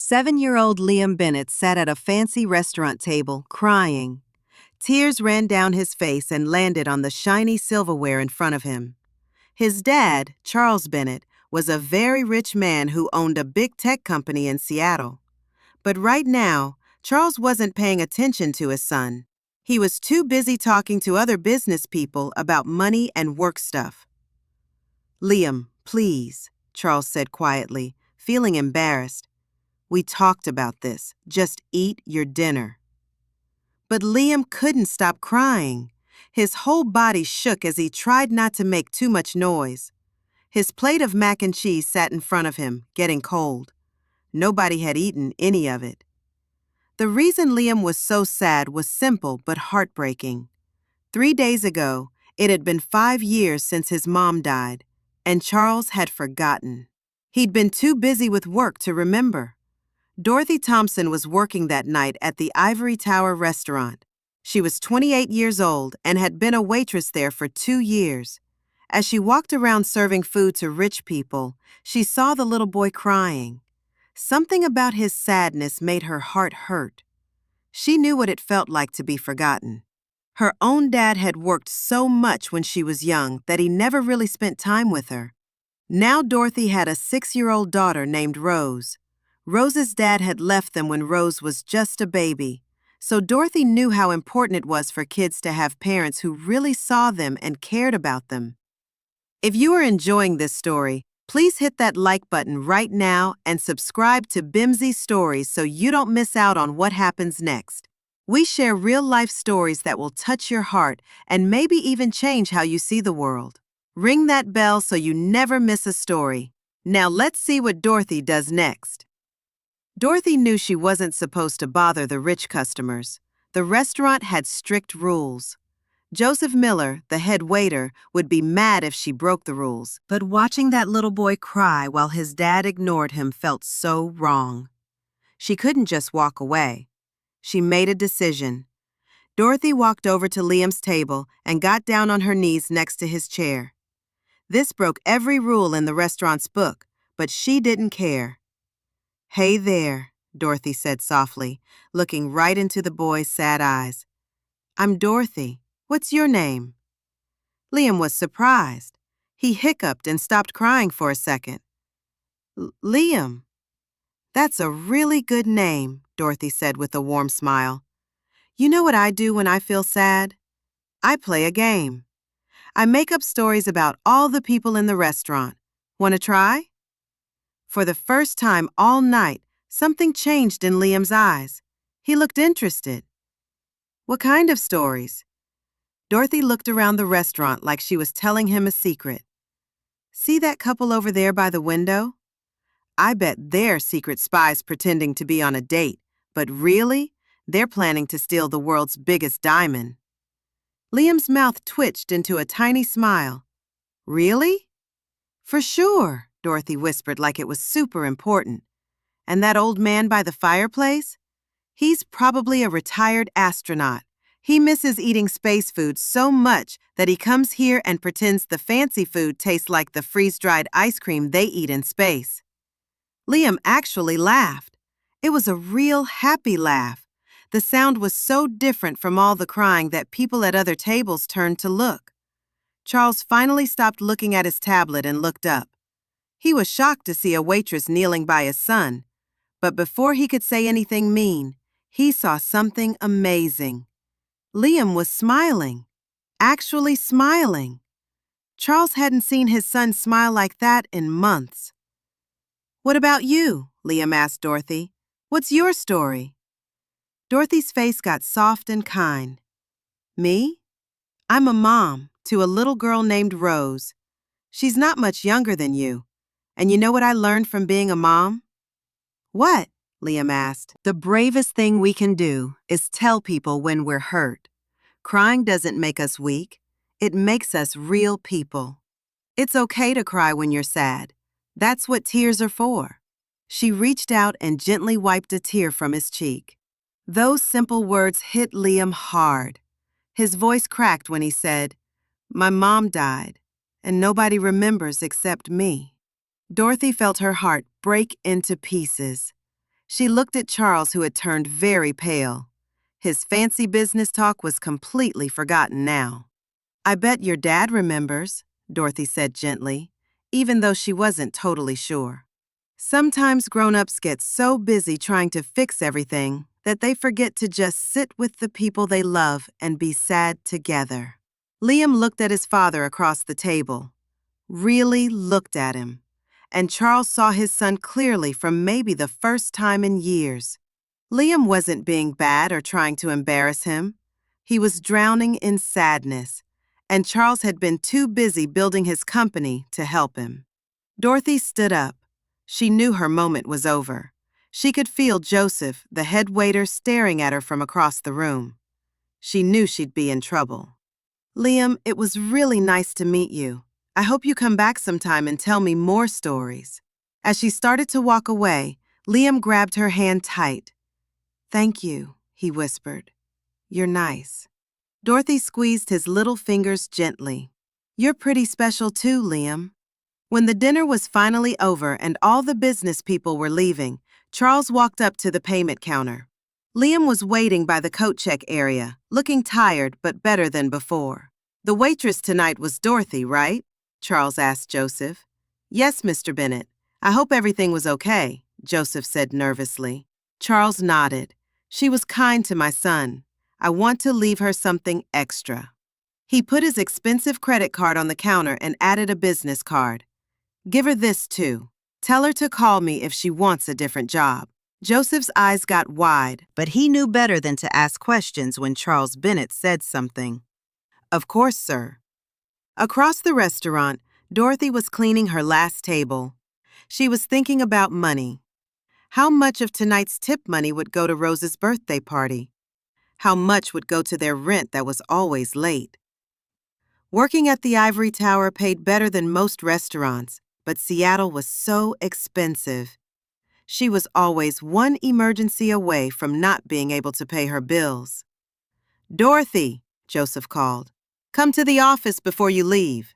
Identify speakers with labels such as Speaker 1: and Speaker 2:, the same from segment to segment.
Speaker 1: 7-year-old Liam Bennett sat at a fancy restaurant table, crying. Tears ran down his face and landed on the shiny silverware in front of him. His dad, Charles Bennett, was a very rich man who owned a big tech company in Seattle. But right now, Charles wasn't paying attention to his son. He was too busy talking to other business people about money and work stuff. "Liam, please," Charles said quietly, feeling embarrassed. "We talked about this. Just eat your dinner." But Liam couldn't stop crying. His whole body shook as he tried not to make too much noise. His plate of mac and cheese sat in front of him, getting cold. Nobody had eaten any of it. The reason Liam was so sad was simple but heartbreaking. 3 days ago, it had been 5 years since his mom died, and Charles had forgotten. He'd been too busy with work to remember. Dorothy Thompson was working that night at the Ivory Tower restaurant. She was 28 years old and had been a waitress there for 2 years. As she walked around serving food to rich people, she saw the little boy crying. Something about his sadness made her heart hurt. She knew what it felt like to be forgotten. Her own dad had worked so much when she was young that he never really spent time with her. Now Dorothy had a 6-year-old daughter named Rose. Rose's dad had left them when Rose was just a baby, so Dorothy knew how important it was for kids to have parents who really saw them and cared about them. If you are enjoying this story, please hit that like button right now and subscribe to Bemzy Stories so you don't miss out on what happens next. We share real-life stories that will touch your heart and maybe even change how you see the world. Ring that bell so you never miss a story. Now let's see what Dorothy does next. Dorothy knew she wasn't supposed to bother the rich customers. The restaurant had strict rules. Joseph Miller, the head waiter, would be mad if she broke the rules, but watching that little boy cry while his dad ignored him felt so wrong. She couldn't just walk away. She made a decision. Dorothy walked over to Liam's table and got down on her knees next to his chair. This broke every rule in the restaurant's book, but she didn't care. "Hey there," Dorothy said softly, looking right into the boy's sad eyes. "I'm Dorothy. What's your name?" Liam was surprised. He hiccuped and stopped crying for a second. "Liam. That's a really good name," Dorothy said with a warm smile. "You know what I do when I feel sad? I play a game. I make up stories about all the people in the restaurant. Want to try?" For the first time all night, something changed in Liam's eyes. He looked interested. "What kind of stories?" Dorothy looked around the restaurant like she was telling him a secret. "See that couple over there by the window? I bet they're secret spies pretending to be on a date, but really, they're planning to steal the world's biggest diamond." Liam's mouth twitched into a tiny smile. "Really?" "For sure," Dorothy whispered like it was super important. "And that old man by the fireplace? He's probably a retired astronaut. He misses eating space food so much that he comes here and pretends the fancy food tastes like the freeze-dried ice cream they eat in space." Liam actually laughed. It was a real happy laugh. The sound was so different from all the crying that people at other tables turned to look. Charles finally stopped looking at his tablet and looked up. He was shocked to see a waitress kneeling by his son, but before he could say anything mean, he saw something amazing. Liam was smiling, actually smiling. Charles hadn't seen his son smile like that in months. "What about you?" Liam asked Dorothy. "What's your story?" Dorothy's face got soft and kind. "Me? I'm a mom to a little girl named Rose. She's not much younger than you. And you know what I learned from being a mom?" "What?" Liam asked. "The bravest thing we can do is tell people when we're hurt. Crying doesn't make us weak. It makes us real people. It's okay to cry when you're sad. That's what tears are for." She reached out and gently wiped a tear from his cheek. Those simple words hit Liam hard. His voice cracked when he said, "My mom died, and nobody remembers except me." Dorothy felt her heart break into pieces. She looked at Charles, who had turned very pale. His fancy business talk was completely forgotten now. "I bet your dad remembers," Dorothy said gently, even though she wasn't totally sure. Sometimes grown-ups get so busy trying to fix everything that they forget to just sit with the people they love and be sad together. Liam looked at his father across the table, really looked at him, and Charles saw his son clearly from maybe the first time in years. Liam wasn't being bad or trying to embarrass him. He was drowning in sadness, and Charles had been too busy building his company to help him. Dorothy stood up. She knew her moment was over. She could feel Joseph, the head waiter, staring at her from across the room. She knew she'd be in trouble. "Liam, it was really nice to meet you. I hope you come back sometime and tell me more stories." As she started to walk away, Liam grabbed her hand tight. "Thank you," he whispered. "You're nice." Dorothy squeezed his little fingers gently. "You're pretty special too, Liam." When the dinner was finally over and all the business people were leaving, Charles walked up to the payment counter. Liam was waiting by the coat check area, looking tired but better than before. "The waitress tonight was Dorothy, right?" Charles asked Joseph. "Yes, Mr. Bennett. I hope everything was okay," Joseph said nervously. Charles nodded. "She was kind to my son. I want to leave her something extra." He put his expensive credit card on the counter and added a business card. "Give her this too. Tell her to call me if she wants a different job." Joseph's eyes got wide, but he knew better than to ask questions when Charles Bennett said something. "Of course, sir." Across the restaurant, Dorothy was cleaning her last table. She was thinking about money. How much of tonight's tip money would go to Rose's birthday party? How much would go to their rent that was always late? Working at the Ivory Tower paid better than most restaurants, but Seattle was so expensive. She was always one emergency away from not being able to pay her bills. "Dorothy," Joseph called, "come to the office before you leave."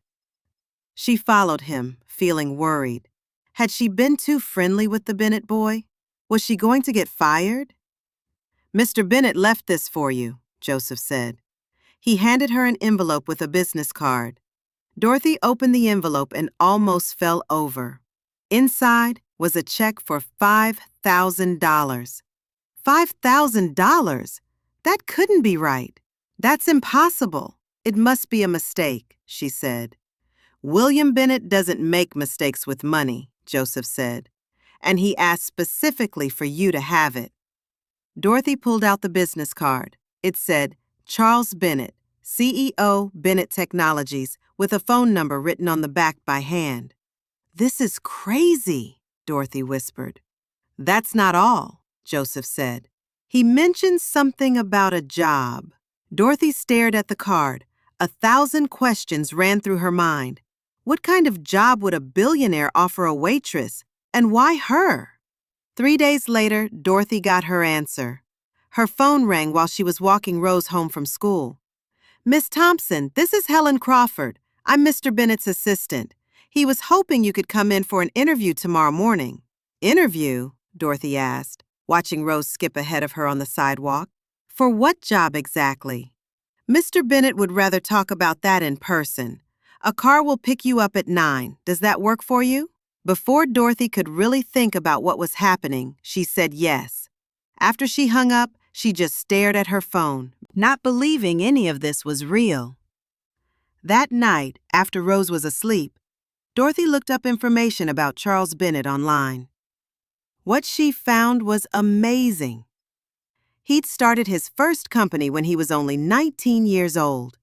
Speaker 1: She followed him, feeling worried. Had she been too friendly with the Bennett boy? Was she going to get fired? "Mr. Bennett left this for you," Joseph said. He handed her an envelope with a business card. Dorothy opened the envelope and almost fell over. Inside was a check for $5,000. $5,000? That couldn't be right. "That's impossible. It must be a mistake," she said. "William Bennett doesn't make mistakes with money," Joseph said, "and he asked specifically for you to have it." Dorothy pulled out the business card. It said, "Charles Bennett, CEO, Bennett Technologies," with a phone number written on the back by hand. "This is crazy," Dorothy whispered. "That's not all," Joseph said. "He mentioned something about a job." Dorothy stared at the card. 1,000 questions ran through her mind. What kind of job would a billionaire offer a waitress? And why her? 3 days later, Dorothy got her answer. Her phone rang while she was walking Rose home from school. "Miss Thompson, this is Helen Crawford. I'm Mr. Bennett's assistant. He was hoping you could come in for an interview tomorrow morning." "Interview?" Dorothy asked, watching Rose skip ahead of her on the sidewalk. "For what job exactly?" "Mr. Bennett would rather talk about that in person. A car will pick you up at 9. Does that work for you?" Before Dorothy could really think about what was happening, she said yes. After she hung up, she just stared at her phone, not believing any of this was real. That night, after Rose was asleep, Dorothy looked up information about Charles Bennett online. What she found was amazing. He'd started his first company when he was only 19 years old.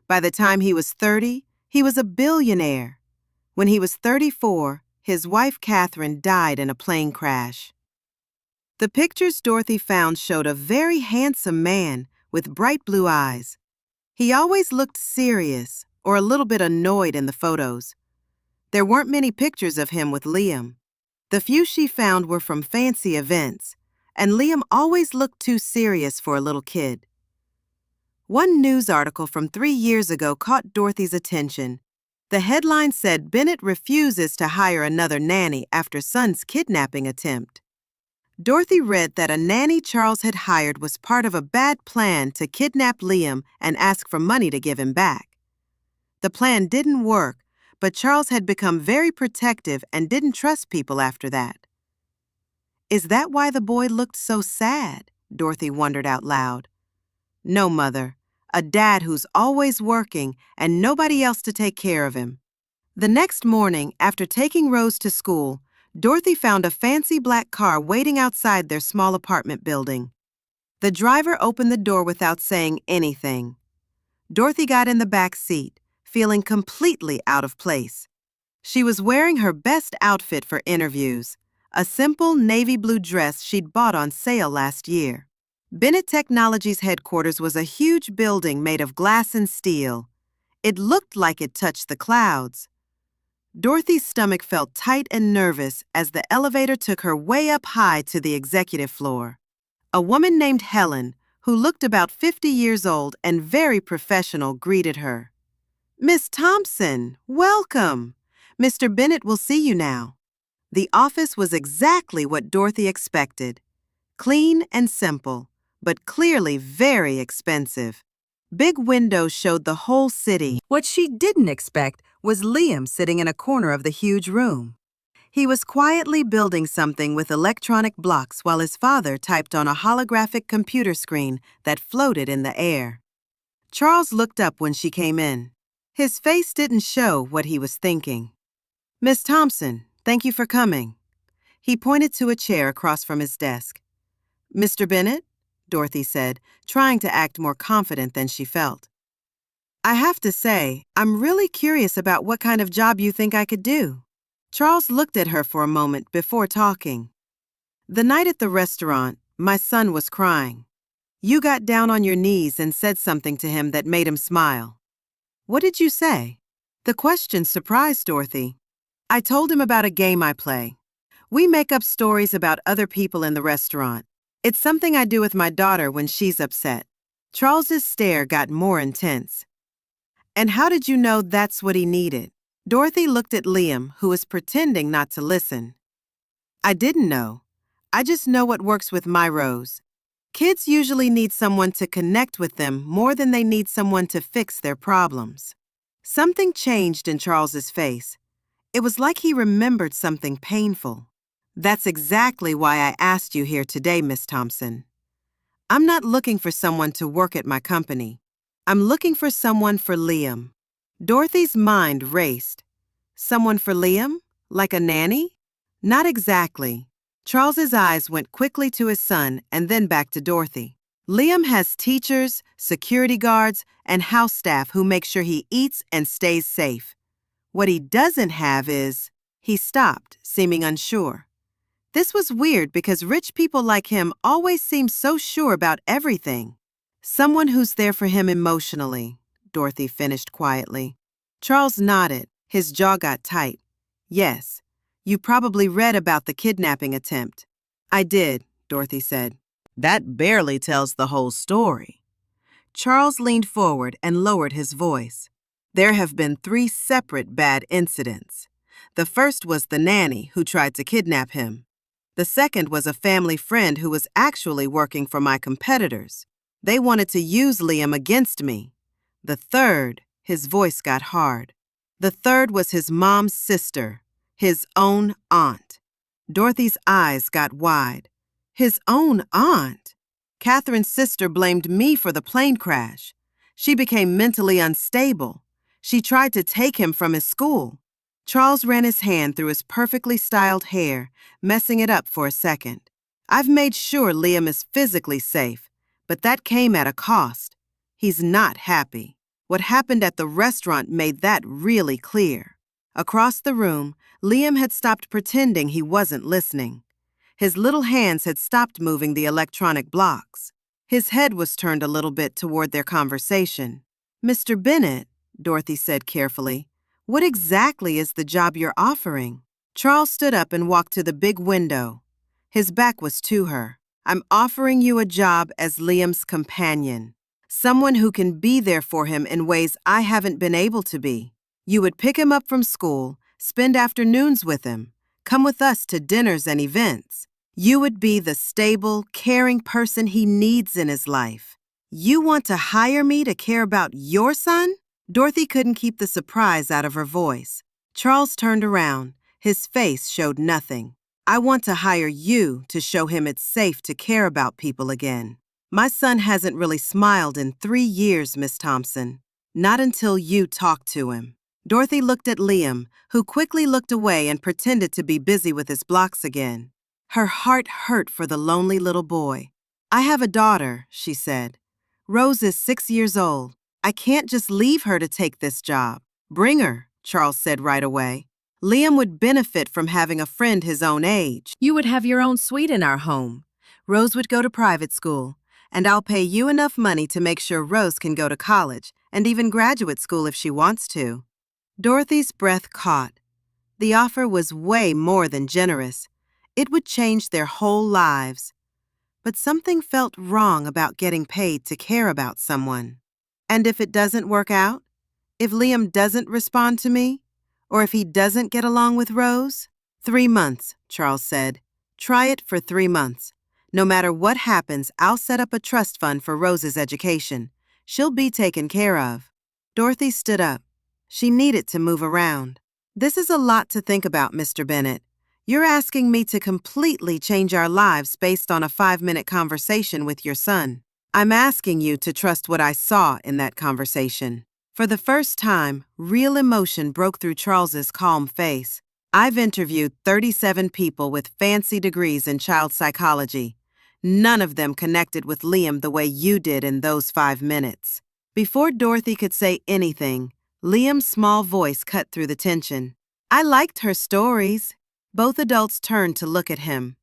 Speaker 1: By the time he was 30, he was a billionaire. When he was 34, his wife Catherine died in a plane crash. The pictures Dorothy found showed a very handsome man with bright blue eyes. He always looked serious or a little bit annoyed in the photos. There weren't many pictures of him with Liam. The few she found were from fancy events, and Liam always looked too serious for a little kid. One news article from 3 years ago caught Dorothy's attention. The headline said Bennett refuses to hire another nanny after son's kidnapping attempt. Dorothy read that a nanny Charles had hired was part of a bad plan to kidnap Liam and ask for money to give him back. The plan didn't work, but Charles had become very protective and didn't trust people after that. Is that why the boy looked so sad? Dorothy wondered out loud. No, Mother. A dad who's always working and nobody else to take care of him. The next morning, after taking Rose to school, Dorothy found a fancy black car waiting outside their small apartment building. The driver opened the door without saying anything. Dorothy got in the back seat, feeling completely out of place. She was wearing her best outfit for interviews, a simple navy blue dress she'd bought on sale last year. Bennett Technologies' headquarters was a huge building made of glass and steel. It looked like it touched the clouds. Dorothy's stomach felt tight and nervous as the elevator took her way up high to the executive floor. A woman named Helen, who looked about 50 years old and very professional, greeted her. Miss Thompson, welcome. Mr. Bennett will see you now. The office was exactly what Dorothy expected. Clean and simple, but clearly very expensive. Big windows showed the whole city. What she didn't expect was Liam sitting in a corner of the huge room. He was quietly building something with electronic blocks while his father typed on a holographic computer screen that floated in the air. Charles looked up when she came in. His face didn't show what he was thinking. Miss Thompson, thank you for coming. He pointed to a chair across from his desk. Mr. Bennett? Dorothy said, trying to act more confident than she felt. I have to say, I'm really curious about what kind of job you think I could do. Charles looked at her for a moment before talking. The night at the restaurant, my son was crying. You got down on your knees and said something to him that made him smile. What did you say? The question surprised Dorothy. I told him about a game I play. We make up stories about other people in the restaurant. It's something I do with my daughter when she's upset. Charles's stare got more intense. And how did you know that's what he needed? Dorothy looked at Liam, who was pretending not to listen. I didn't know. I just know what works with my Rose. Kids usually need someone to connect with them more than they need someone to fix their problems. Something changed in Charles's face. It was like he remembered something painful. That's exactly why I asked you here today, Miss Thompson. I'm not looking for someone to work at my company. I'm looking for someone for Liam. Dorothy's mind raced. Someone for Liam? Like a nanny? Not exactly. Charles's eyes went quickly to his son and then back to Dorothy. Liam has teachers, security guards, and house staff who make sure he eats and stays safe. What he doesn't have is... He stopped, seeming unsure. This was weird because rich people like him always seem so sure about everything. Someone who's there for him emotionally, Dorothy finished quietly. Charles nodded. His jaw got tight. Yes, you probably read about the kidnapping attempt. I did, Dorothy said. That barely tells the whole story. Charles leaned forward and lowered his voice. There have been 3 separate bad incidents. The first was the nanny who tried to kidnap him. The second was a family friend who was actually working for my competitors. They wanted to use Liam against me. The third, his voice got hard. The third was his mom's sister, his own aunt. Dorothy's eyes got wide. His own aunt? Catherine's sister blamed me for the plane crash. She became mentally unstable. She tried to take him from his school. Charles ran his hand through his perfectly styled hair, messing it up for a second. I've made sure Liam is physically safe, but that came at a cost. He's not happy. What happened at the restaurant made that really clear. Across the room, Liam had stopped pretending he wasn't listening. His little hands had stopped moving the electronic blocks. His head was turned a little bit toward their conversation. Mr. Bennett, Dorothy said carefully, what exactly is the job you're offering? Charles stood up and walked to the big window. His back was to her. I'm offering you a job as Liam's companion. Someone who can be there for him in ways I haven't been able to be. You would pick him up from school, spend afternoons with him, come with us to dinners and events. You would be the stable, caring person he needs in his life. You want to hire me to care about your son? Dorothy couldn't keep the surprise out of her voice. Charles turned around. His face showed nothing. I want to hire you to show him it's safe to care about people again. My son hasn't really smiled in 3 years, Miss Thompson. Not until you talk to him. Dorothy looked at Liam, who quickly looked away and pretended to be busy with his blocks again. Her heart hurt for the lonely little boy. I have a daughter, she said. Rose is 6 years old. I can't just leave her to take this job. Bring her, Charles said right away. Liam would benefit from having a friend his own age. You would have your own suite in our home. Rose would go to private school, and I'll pay you enough money to make sure Rose can go to college and even graduate school if she wants to. Dorothy's breath caught. The offer was way more than generous. It would change their whole lives. But something felt wrong about getting paid to care about someone. And if it doesn't work out? If Liam doesn't respond to me? Or if he doesn't get along with Rose? 3 months, Charles said. Try it for 3 months. No matter what happens, I'll set up a trust fund for Rose's education. She'll be taken care of. Dorothy stood up. She needed to move around. This is a lot to think about, Mr. Bennett. You're asking me to completely change our lives based on a 5-minute conversation with your son. I'm asking you to trust what I saw in that conversation. For the first time, real emotion broke through Charles's calm face. I've interviewed 37 people with fancy degrees in child psychology. None of them connected with Liam the way you did in those 5 minutes. Before Dorothy could say anything, Liam's small voice cut through the tension. I liked her stories. Both adults turned to look at him.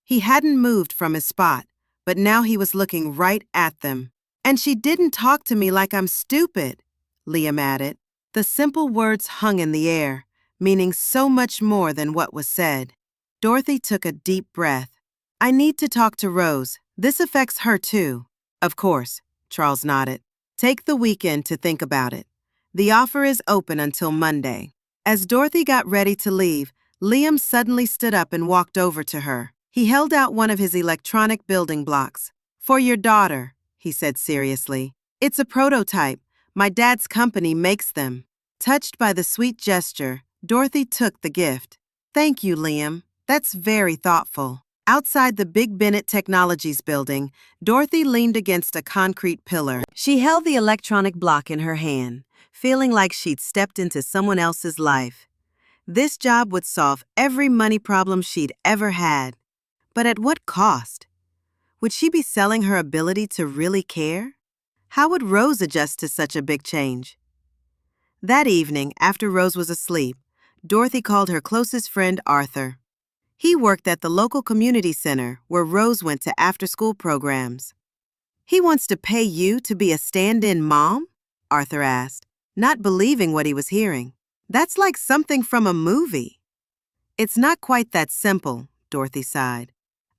Speaker 1: He hadn't moved from his spot, but now he was looking right at them. And she didn't talk to me like I'm stupid, Liam added. The simple words hung in the air, meaning so much more than what was said. Dorothy took a deep breath. I need to talk to Rose. This affects her too. Of course, Charles nodded. Take the weekend to think about it. The offer is open until Monday. As Dorothy got ready to leave, Liam suddenly stood up and walked over to her. He held out one of his electronic building blocks. For your daughter, he said seriously. It's a prototype. My dad's company makes them. Touched by the sweet gesture, Dorothy took the gift. Thank you, Liam. That's very thoughtful. Outside the Big Bennett Technologies building, Dorothy leaned against a concrete pillar. She held the electronic block in her hand, feeling like she'd stepped into someone else's life. This job would solve every money problem she'd ever had. But at what cost? Would she be selling her ability to really care? How would Rose adjust to such a big change? That evening, after Rose was asleep, Dorothy called her closest friend Arthur. He worked at the local community center where Rose went to after-school programs. He wants to pay you to be a stand-in mom? Arthur asked, not believing what he was hearing. That's like something from a movie. It's not quite that simple, Dorothy sighed.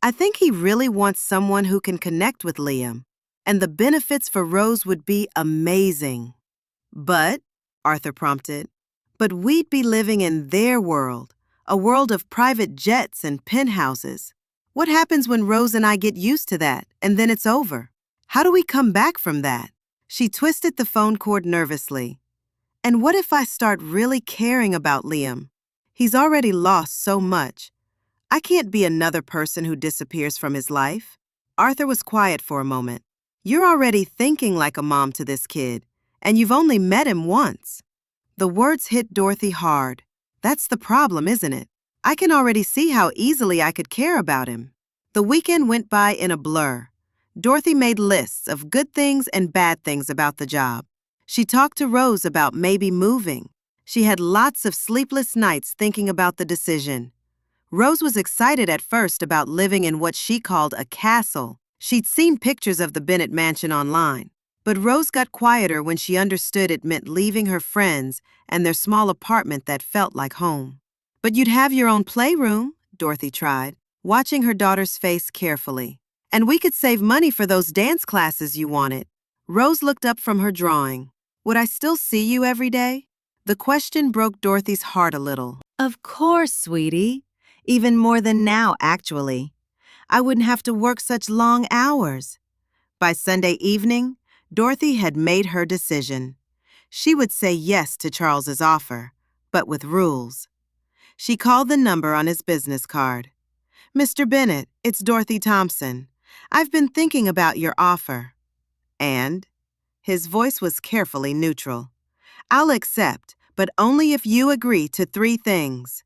Speaker 1: I think he really wants someone who can connect with Liam, and the benefits for Rose would be amazing. But, Arthur prompted, but we'd be living in their world, a world of private jets and penthouses. What happens when Rose and I get used to that, and then it's over? How do we come back from that? She twisted the phone cord nervously. And what if I start really caring about Liam? He's already lost so much. I can't be another person who disappears from his life. Arthur was quiet for a moment. You're already thinking like a mom to this kid, and you've only met him once. The words hit Dorothy hard. That's the problem, isn't it? I can already see how easily I could care about him. The weekend went by in a blur. Dorothy made lists of good things and bad things about the job. She talked to Rose about maybe moving. She had lots of sleepless nights thinking about the decision. Rose was excited at first about living in what she called a castle. She'd seen pictures of the Bennett mansion online. But Rose got quieter when she understood it meant leaving her friends and their small apartment that felt like home. But you'd have your own playroom, Dorothy tried, watching her daughter's face carefully. And we could save money for those dance classes you wanted. Rose looked up from her drawing. Would I still see you every day? The question broke Dorothy's heart a little. Of course, sweetie. Even more than now, actually. I wouldn't have to work such long hours. By Sunday evening, Dorothy had made her decision. She would say yes to Charles's offer, but with rules. She called the number on his business card. "Mr. Bennett, it's Dorothy Thompson. I've been thinking about your offer." And his voice was carefully neutral. "I'll accept, but only if you agree to 3 things."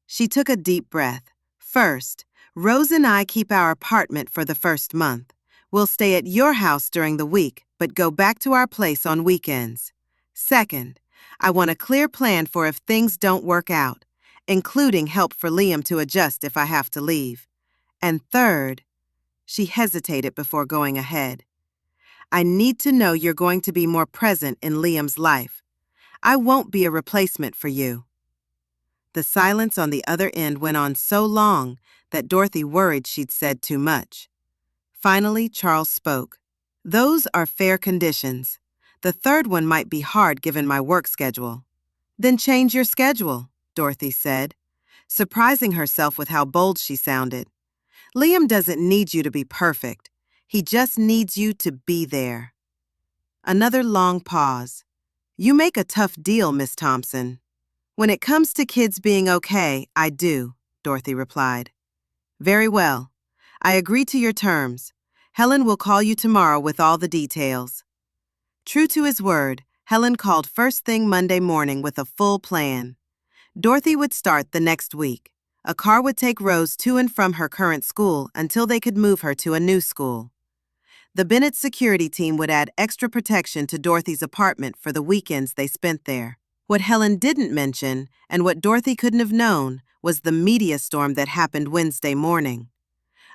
Speaker 1: She took a deep breath. "First, Rose and I keep our apartment for the first month. We'll stay at your house during the week, but go back to our place on weekends. Second, I want a clear plan for if things don't work out, including help for Liam to adjust if I have to leave. And third," she hesitated before going ahead, "I need to know you're going to be more present in Liam's life. I won't be a replacement for you." The silence on the other end went on so long that Dorothy worried she'd said too much. Finally, Charles spoke. "Those are fair conditions. The third one might be hard given my work schedule." "Then change your schedule," Dorothy said, surprising herself with how bold she sounded. "Liam doesn't need you to be perfect. He just needs you to be there." Another long pause. "You make a tough deal, Miss Thompson." "When it comes to kids being okay, I do," Dorothy replied. "Very well. I agree to your terms. Helen will call you tomorrow with all the details." True to his word, Helen called first thing Monday morning with a full plan. Dorothy would start the next week. A car would take Rose to and from her current school until they could move her to a new school. The Bennett security team would add extra protection to Dorothy's apartment for the weekends they spent there. What Helen didn't mention, and what Dorothy couldn't have known, was the media storm that happened Wednesday morning.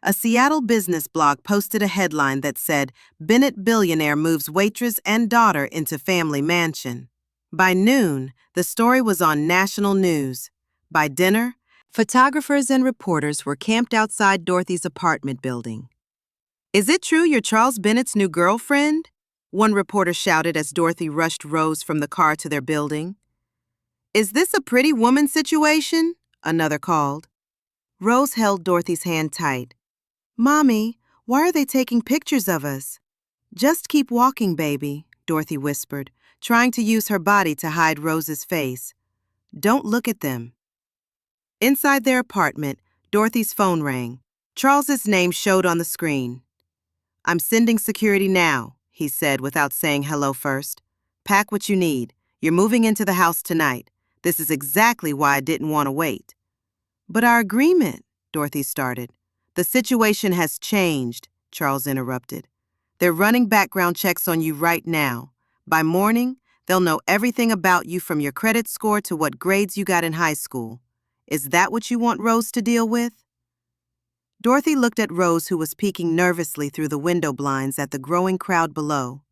Speaker 1: A Seattle business blog posted a headline that said, "Bennett Billionaire moves waitress and daughter into family mansion." By noon, the story was on national news. By dinner, photographers and reporters were camped outside Dorothy's apartment building. "Is it true you're Charles Bennett's new girlfriend?" one reporter shouted as Dorothy rushed Rose from the car to their building. "Is this a pretty woman situation?" another called. Rose held Dorothy's hand tight. "Mommy, why are they taking pictures of us?" "Just keep walking, baby," Dorothy whispered, trying to use her body to hide Rose's face. "Don't look at them." Inside their apartment, Dorothy's phone rang. Charles's name showed on the screen. "I'm sending security now," he said without saying hello first. "Pack what you need. You're moving into the house tonight. This is exactly why I didn't want to wait." "But our agreement," Dorothy started. "The situation has changed," Charles interrupted. "They're running background checks on you right now. By morning, they'll know everything about you from your credit score to what grades you got in high school. Is that what you want Rose to deal with?" Dorothy looked at Rose, who was peeking nervously through the window blinds at the growing crowd below.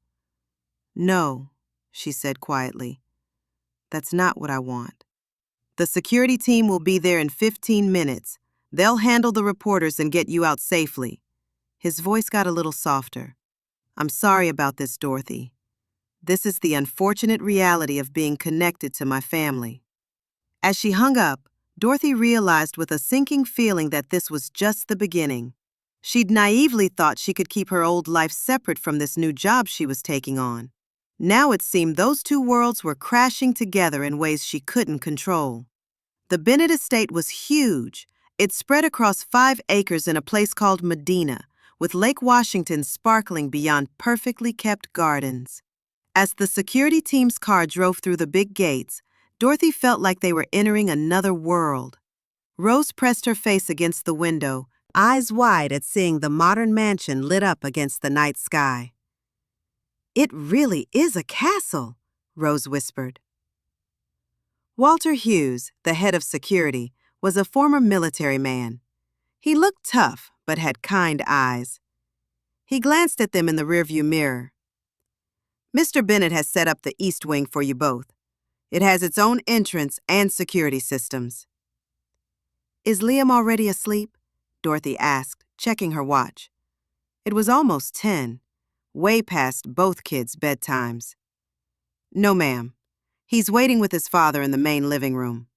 Speaker 1: "No," she said quietly. "That's not what I want. The security team will be there in 15 minutes. They'll handle the reporters and get you out safely." His voice got a little softer. "I'm sorry about this, Dorothy. This is the unfortunate reality of being connected to my family." As she hung up, Dorothy realized with a sinking feeling that this was just the beginning. She'd naively thought she could keep her old life separate from this new job she was taking on. Now it seemed those two worlds were crashing together in ways she couldn't control. The Bennett estate was huge. It spread across 5 acres in a place called Medina, with Lake Washington sparkling beyond perfectly kept gardens. As the security team's car drove through the big gates, Dorothy felt like they were entering another world. Rose pressed her face against the window, eyes wide at seeing the modern mansion lit up against the night sky. "It really is a castle," Rose whispered. Walter Hughes, the head of security, was a former military man. He looked tough, but had kind eyes. He glanced at them in the rearview mirror. "Mr. Bennett has set up the East Wing for you both. It has its own entrance and security systems." "Is Liam already asleep?" Dorothy asked, checking her watch. It was almost 10, way past both kids' bedtimes. "No, ma'am. He's waiting with his father in the main living room."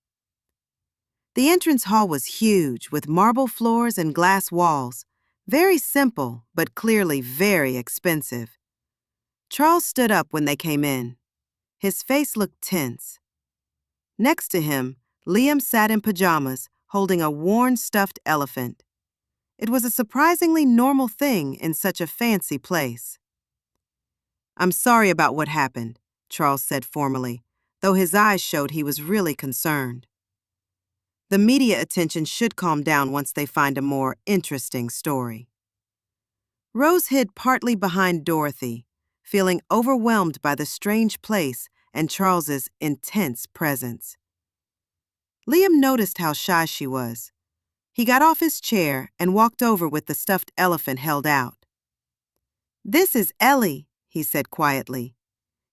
Speaker 1: The entrance hall was huge, with marble floors and glass walls. Very simple, but clearly very expensive. Charles stood up when they came in. His face looked tense. Next to him, Liam sat in pajamas, holding a worn stuffed elephant. It was a surprisingly normal thing in such a fancy place. "I'm sorry about what happened," Charles said formally, though his eyes showed he was really concerned. The media attention should calm down once they find a more interesting story. Rose hid partly behind Dorothy, feeling overwhelmed by the strange place and Charles's intense presence. Liam noticed how shy she was. He got off his chair and walked over with the stuffed elephant held out. "This is Ellie," he said quietly.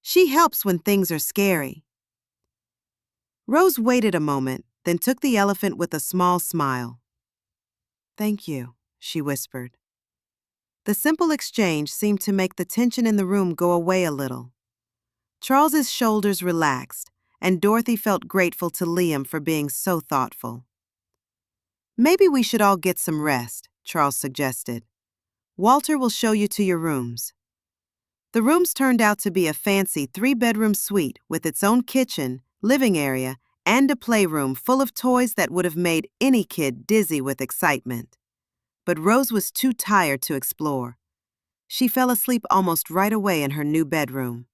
Speaker 1: "She helps when things are scary." Rose waited a moment, then took the elephant with a small smile. "Thank you," she whispered. The simple exchange seemed to make the tension in the room go away a little. Charles's shoulders relaxed, and Dorothy felt grateful to Liam for being so thoughtful. "Maybe we should all get some rest," Charles suggested. "Walter will show you to your rooms." The rooms turned out to be a fancy 3-bedroom suite with its own kitchen, living area, and a playroom full of toys that would have made any kid dizzy with excitement. But Rose was too tired to explore. She fell asleep almost right away in her new bedroom.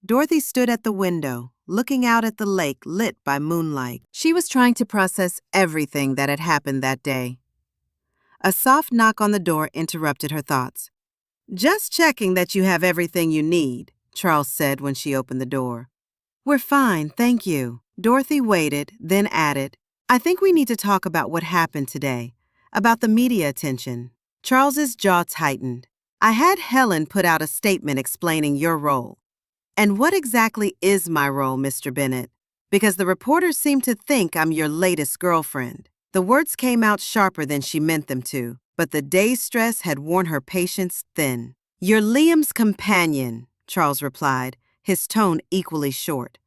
Speaker 1: Dorothy stood at the window, looking out at the lake lit by moonlight. She was trying to process everything that had happened that day. A soft knock on the door interrupted her thoughts. "Just checking that you have everything you need," Charles said when she opened the door. "We're fine, thank you." Dorothy waited, then added, "I think we need to talk about what happened today, about the media attention." Charles's jaw tightened. "I had Helen put out a statement explaining your role." "And what exactly is my role, Mr. Bennett? Because the reporters seem to think I'm your latest girlfriend." The words came out sharper than she meant them to, but the day's stress had worn her patience thin. "You're Liam's companion," Charles replied, his tone equally short.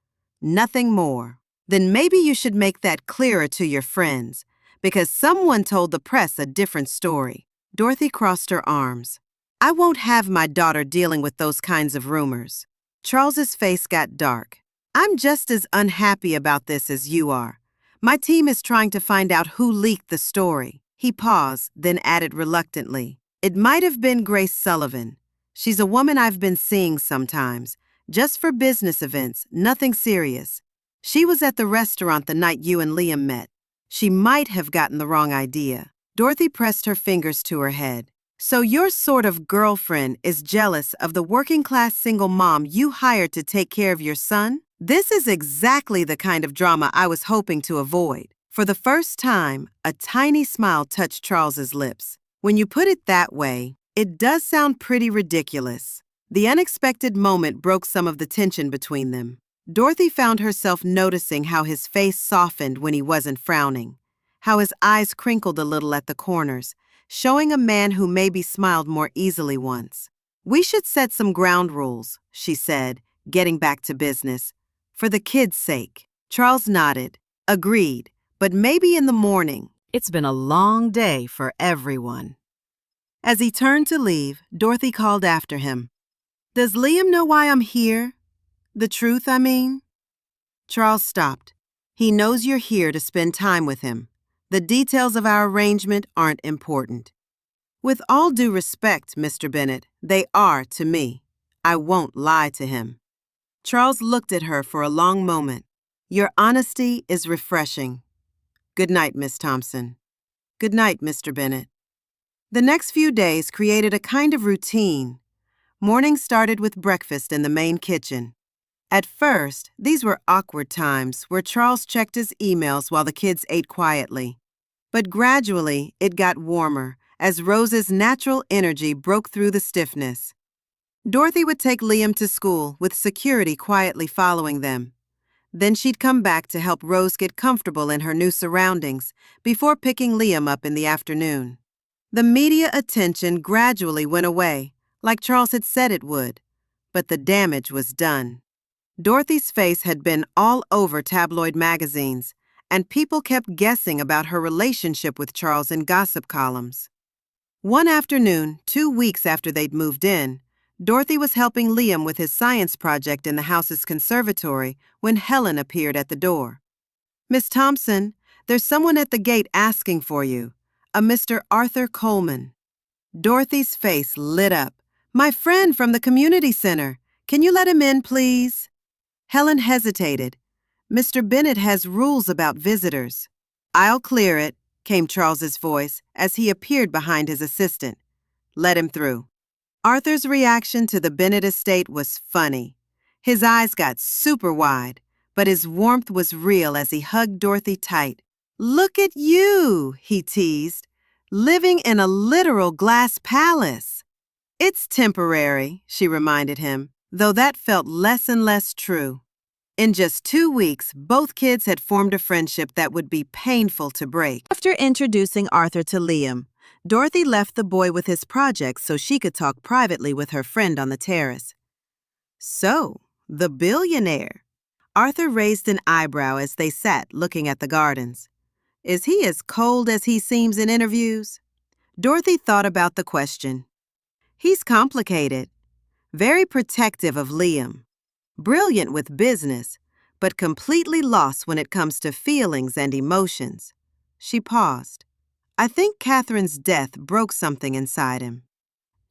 Speaker 1: "Nothing more." "Then maybe you should make that clearer to your friends, because someone told the press a different story." Dorothy crossed her arms. "I won't have my daughter dealing with those kinds of rumors." Charles's face got dark. "I'm just as unhappy about this as you are. My team is trying to find out who leaked the story." He paused, then added reluctantly, "It might have been Grace Sullivan. She's a woman I've been seeing sometimes, just for business events, nothing serious. She was at the restaurant the night you and Liam met. She might have gotten the wrong idea." Dorothy pressed her fingers to her head. "So your sort of girlfriend is jealous of the working-class single mom you hired to take care of your son? This is exactly the kind of drama I was hoping to avoid." For the first time, a tiny smile touched Charles's lips. "When you put it that way, it does sound pretty ridiculous." The unexpected moment broke some of the tension between them. Dorothy found herself noticing how his face softened when he wasn't frowning, how his eyes crinkled a little at the corners, showing a man who maybe smiled more easily once. "We should set some ground rules," she said, getting back to business. "For the kids' sake." Charles nodded. "Agreed, but maybe in the morning. It's been a long day for everyone." As he turned to leave, Dorothy called after him. "Does Liam know why I'm here? The truth, I mean?" Charles stopped. "He knows you're here to spend time with him. The details of our arrangement aren't important." "With all due respect, Mr. Bennett, they are to me. I won't lie to him." Charles looked at her for a long moment. "Your honesty is refreshing. Good night, Miss Thompson." "Good night, Mr. Bennett." The next few days created a kind of routine. Morning started with breakfast in the main kitchen. At first, these were awkward times where Charles checked his emails while the kids ate quietly. But gradually, it got warmer as Rose's natural energy broke through the stiffness. Dorothy would take Liam to school with security quietly following them. Then she'd come back to help Rose get comfortable in her new surroundings before picking Liam up in the afternoon. The media attention gradually went away, like Charles had said it would, but the damage was done. Dorothy's face had been all over tabloid magazines, and people kept guessing about her relationship with Charles in gossip columns. One afternoon, 2 weeks after they'd moved in, Dorothy was helping Liam with his science project in the house's conservatory when Helen appeared at the door. "Miss Thompson, there's someone at the gate asking for you. A Mr. Arthur Coleman." Dorothy's face lit up. "My friend from the community center. Can you let him in, please?" Helen hesitated. "Mr. Bennett has rules about visitors." "I'll clear it," came Charles's voice as he appeared behind his assistant. "Let him through." Arthur's reaction to the Bennett estate was funny. His eyes got super wide, but his warmth was real as he hugged Dorothy tight. "Look at you," he teased, "living in a literal glass palace." "It's temporary," she reminded him, though that felt less and less true. In just 2 weeks, both kids had formed a friendship that would be painful to break. After introducing Arthur to Liam, Dorothy left the boy with his projects so she could talk privately with her friend on the terrace. "So, the billionaire." Arthur raised an eyebrow as they sat looking at the gardens. "Is he as cold as he seems in interviews?" Dorothy thought about the question. "He's complicated, very protective of Liam, brilliant with business, but completely lost when it comes to feelings and emotions." She paused. "I think Catherine's death broke something inside him."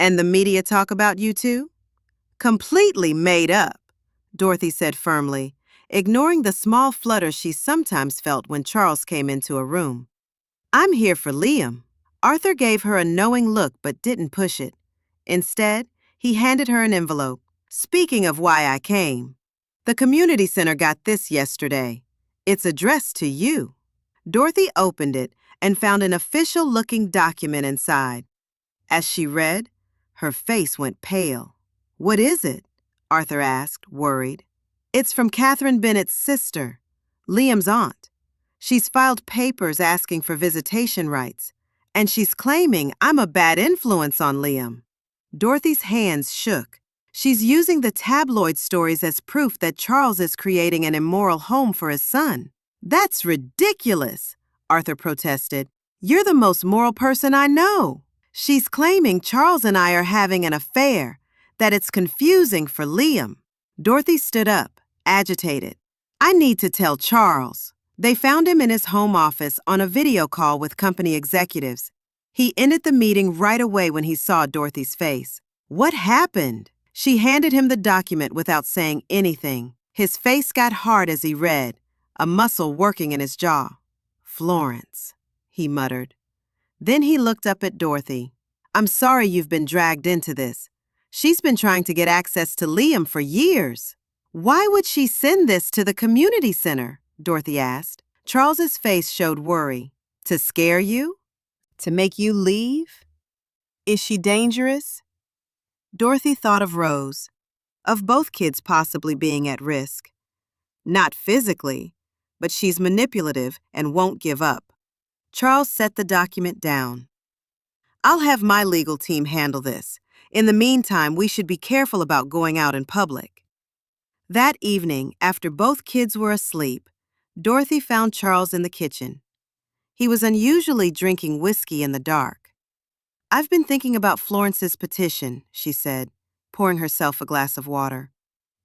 Speaker 1: "And the media talk about you too?" "Completely made up," Dorothy said firmly, ignoring the small flutter she sometimes felt when Charles came into a room. "I'm here for Liam." Arthur gave her a knowing look but didn't push it. Instead, he handed her an envelope. "Speaking of why I came, the community center got this yesterday. It's addressed to you." Dorothy opened it and found an official-looking document inside. As she read, her face went pale. "What is it?" Arthur asked, worried. "It's from Catherine Bennett's sister, Liam's aunt. She's filed papers asking for visitation rights, and she's claiming I'm a bad influence on Liam." Dorothy's hands shook. "She's using the tabloid stories as proof that Charles is creating an immoral home for his son." "That's ridiculous," Arthur protested. "You're the most moral person I know." "She's claiming Charles and I are having an affair, that it's confusing for Liam." Dorothy stood up, agitated. "I need to tell Charles." They found him in his home office on a video call with company executives. He ended the meeting right away when he saw Dorothy's face. "What happened?" She handed him the document without saying anything. His face got hard as he read, a muscle working in his jaw. "Florence," he muttered. Then he looked up at Dorothy. "I'm sorry you've been dragged into this. She's been trying to get access to Liam for years." "Why would she send this to the community center?" Dorothy asked. Charles's face showed worry. "To scare you? To make you leave? Is she dangerous?" Dorothy thought of Rose, of both kids possibly being at risk. "Not physically, but she's manipulative and won't give up." Charles set the document down. "I'll have my legal team handle this. In the meantime, we should be careful about going out in public." That evening, after both kids were asleep, Dorothy found Charles in the kitchen. He was unusually drinking whiskey in the dark. "I've been thinking about Florence's petition," she said, pouring herself a glass of water.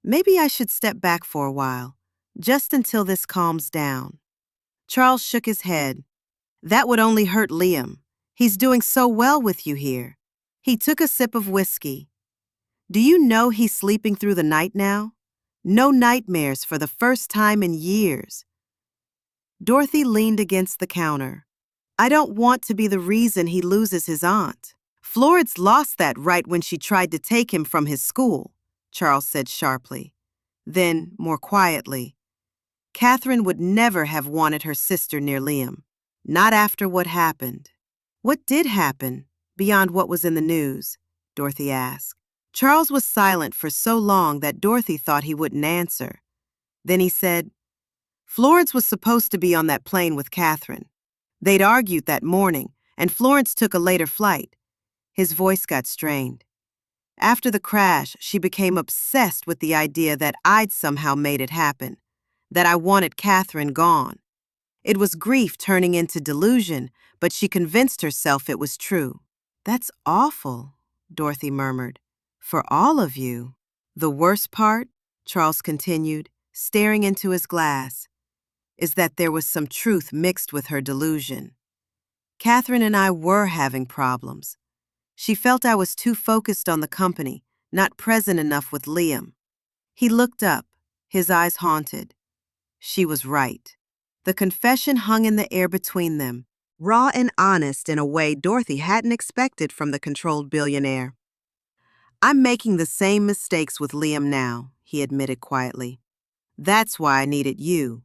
Speaker 1: "Maybe I should step back for a while, just until this calms down." Charles shook his head. "That would only hurt Liam. He's doing so well with you here." He took a sip of whiskey. "Do you know he's sleeping through the night now? No nightmares for the first time in years." Dorothy leaned against the counter. "I don't want to be the reason he loses his aunt." "Florence lost that right when she tried to take him from his school," Charles said sharply. Then, more quietly, "Catherine would never have wanted her sister near Liam. Not after what happened." "What did happen, beyond what was in the news?" Dorothy asked. Charles was silent for so long that Dorothy thought he wouldn't answer. Then he said, "Florence was supposed to be on that plane with Catherine. They'd argued that morning, and Florence took a later flight." His voice got strained. "After the crash, she became obsessed with the idea that I'd somehow made it happen, that I wanted Catherine gone. It was grief turning into delusion, but she convinced herself it was true." That's awful, Dorothy murmured. For all of you. The worst part, Charles continued, staring into his glass, is that there was some truth mixed with her delusion. Catherine and I were having problems. She felt I was too focused on the company, not present enough with Liam. He looked up, his eyes haunted. She was right. The confession hung in the air between them, raw and honest in a way Dorothy hadn't expected from the controlled billionaire. I'm making the same mistakes with Liam now, he admitted quietly. That's why I needed you.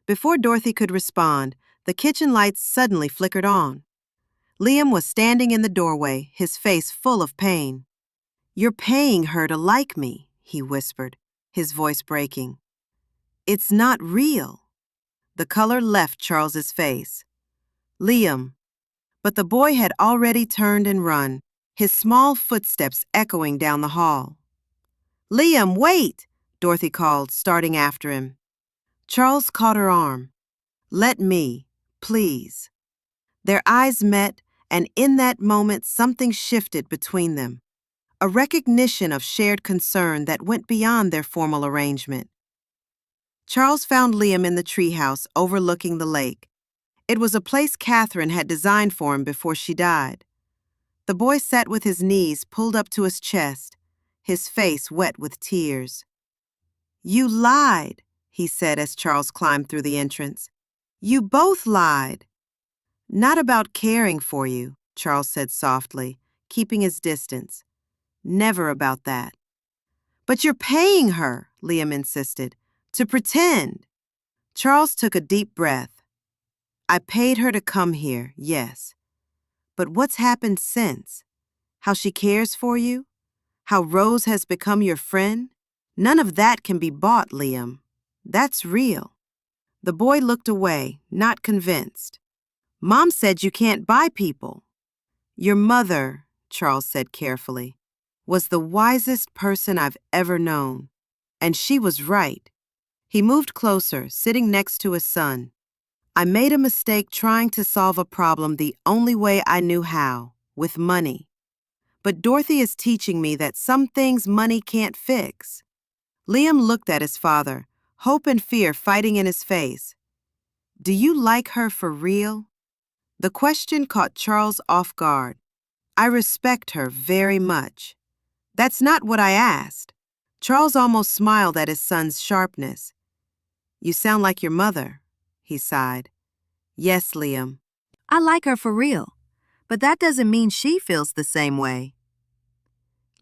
Speaker 1: Before Dorothy could respond, the kitchen lights suddenly flickered on. Liam was standing in the doorway, his face full of pain. You're paying her to like me, he whispered, his voice breaking. It's not real. The color left Charles's face. Liam. But the boy had already turned and run, his small footsteps echoing down the hall. Liam, wait! Dorothy called, starting after him. Charles caught her arm. Let me, please. Their eyes met, and in that moment something shifted between them. A recognition of shared concern that went beyond their formal arrangement. Charles found Liam in the treehouse overlooking the lake. It was a place Catherine had designed for him before she died. The boy sat with his knees pulled up to his chest, his face wet with tears. You lied, he said as Charles climbed through the entrance. You both lied. Not about caring for you, Charles said softly, keeping his distance. Never about that. But you're paying her, Liam insisted, to pretend. Charles took a deep breath. I paid her to come here, yes. But what's happened since? How she cares for you? How Rose has become your friend? None of that can be bought, Liam. That's real. The boy looked away, not convinced. Mom said you can't buy people. Your mother, Charles said carefully, was the wisest person I've ever known. And she was right. He moved closer, sitting next to his son. I made a mistake trying to solve a problem the only way I knew how, with money. But Dorothy is teaching me that some things money can't fix. Liam looked at his father, hope and fear fighting in his face. Do you like her for real? The question caught Charles off guard. I respect her very much. That's not what I asked. Charles almost smiled at his son's sharpness. You sound like your mother, he sighed. Yes, Liam. I like her for real, but that doesn't mean she feels the same way.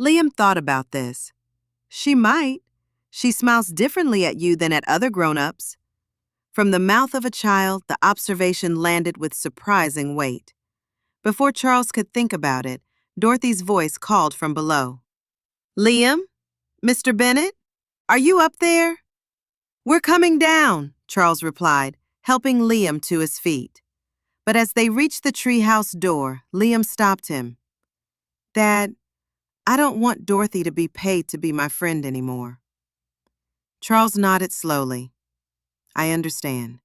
Speaker 1: Liam thought about this. She might. She smiles differently at you than at other grown-ups. From the mouth of a child, the observation landed with surprising weight. Before Charles could think about it, Dorothy's voice called from below. Liam? Mr. Bennett? Are you up there? We're coming down, Charles replied, helping Liam to his feet. But as they reached the treehouse door, Liam stopped him. Dad, I don't want Dorothy to be paid to be my friend anymore. Charles nodded slowly. I understand.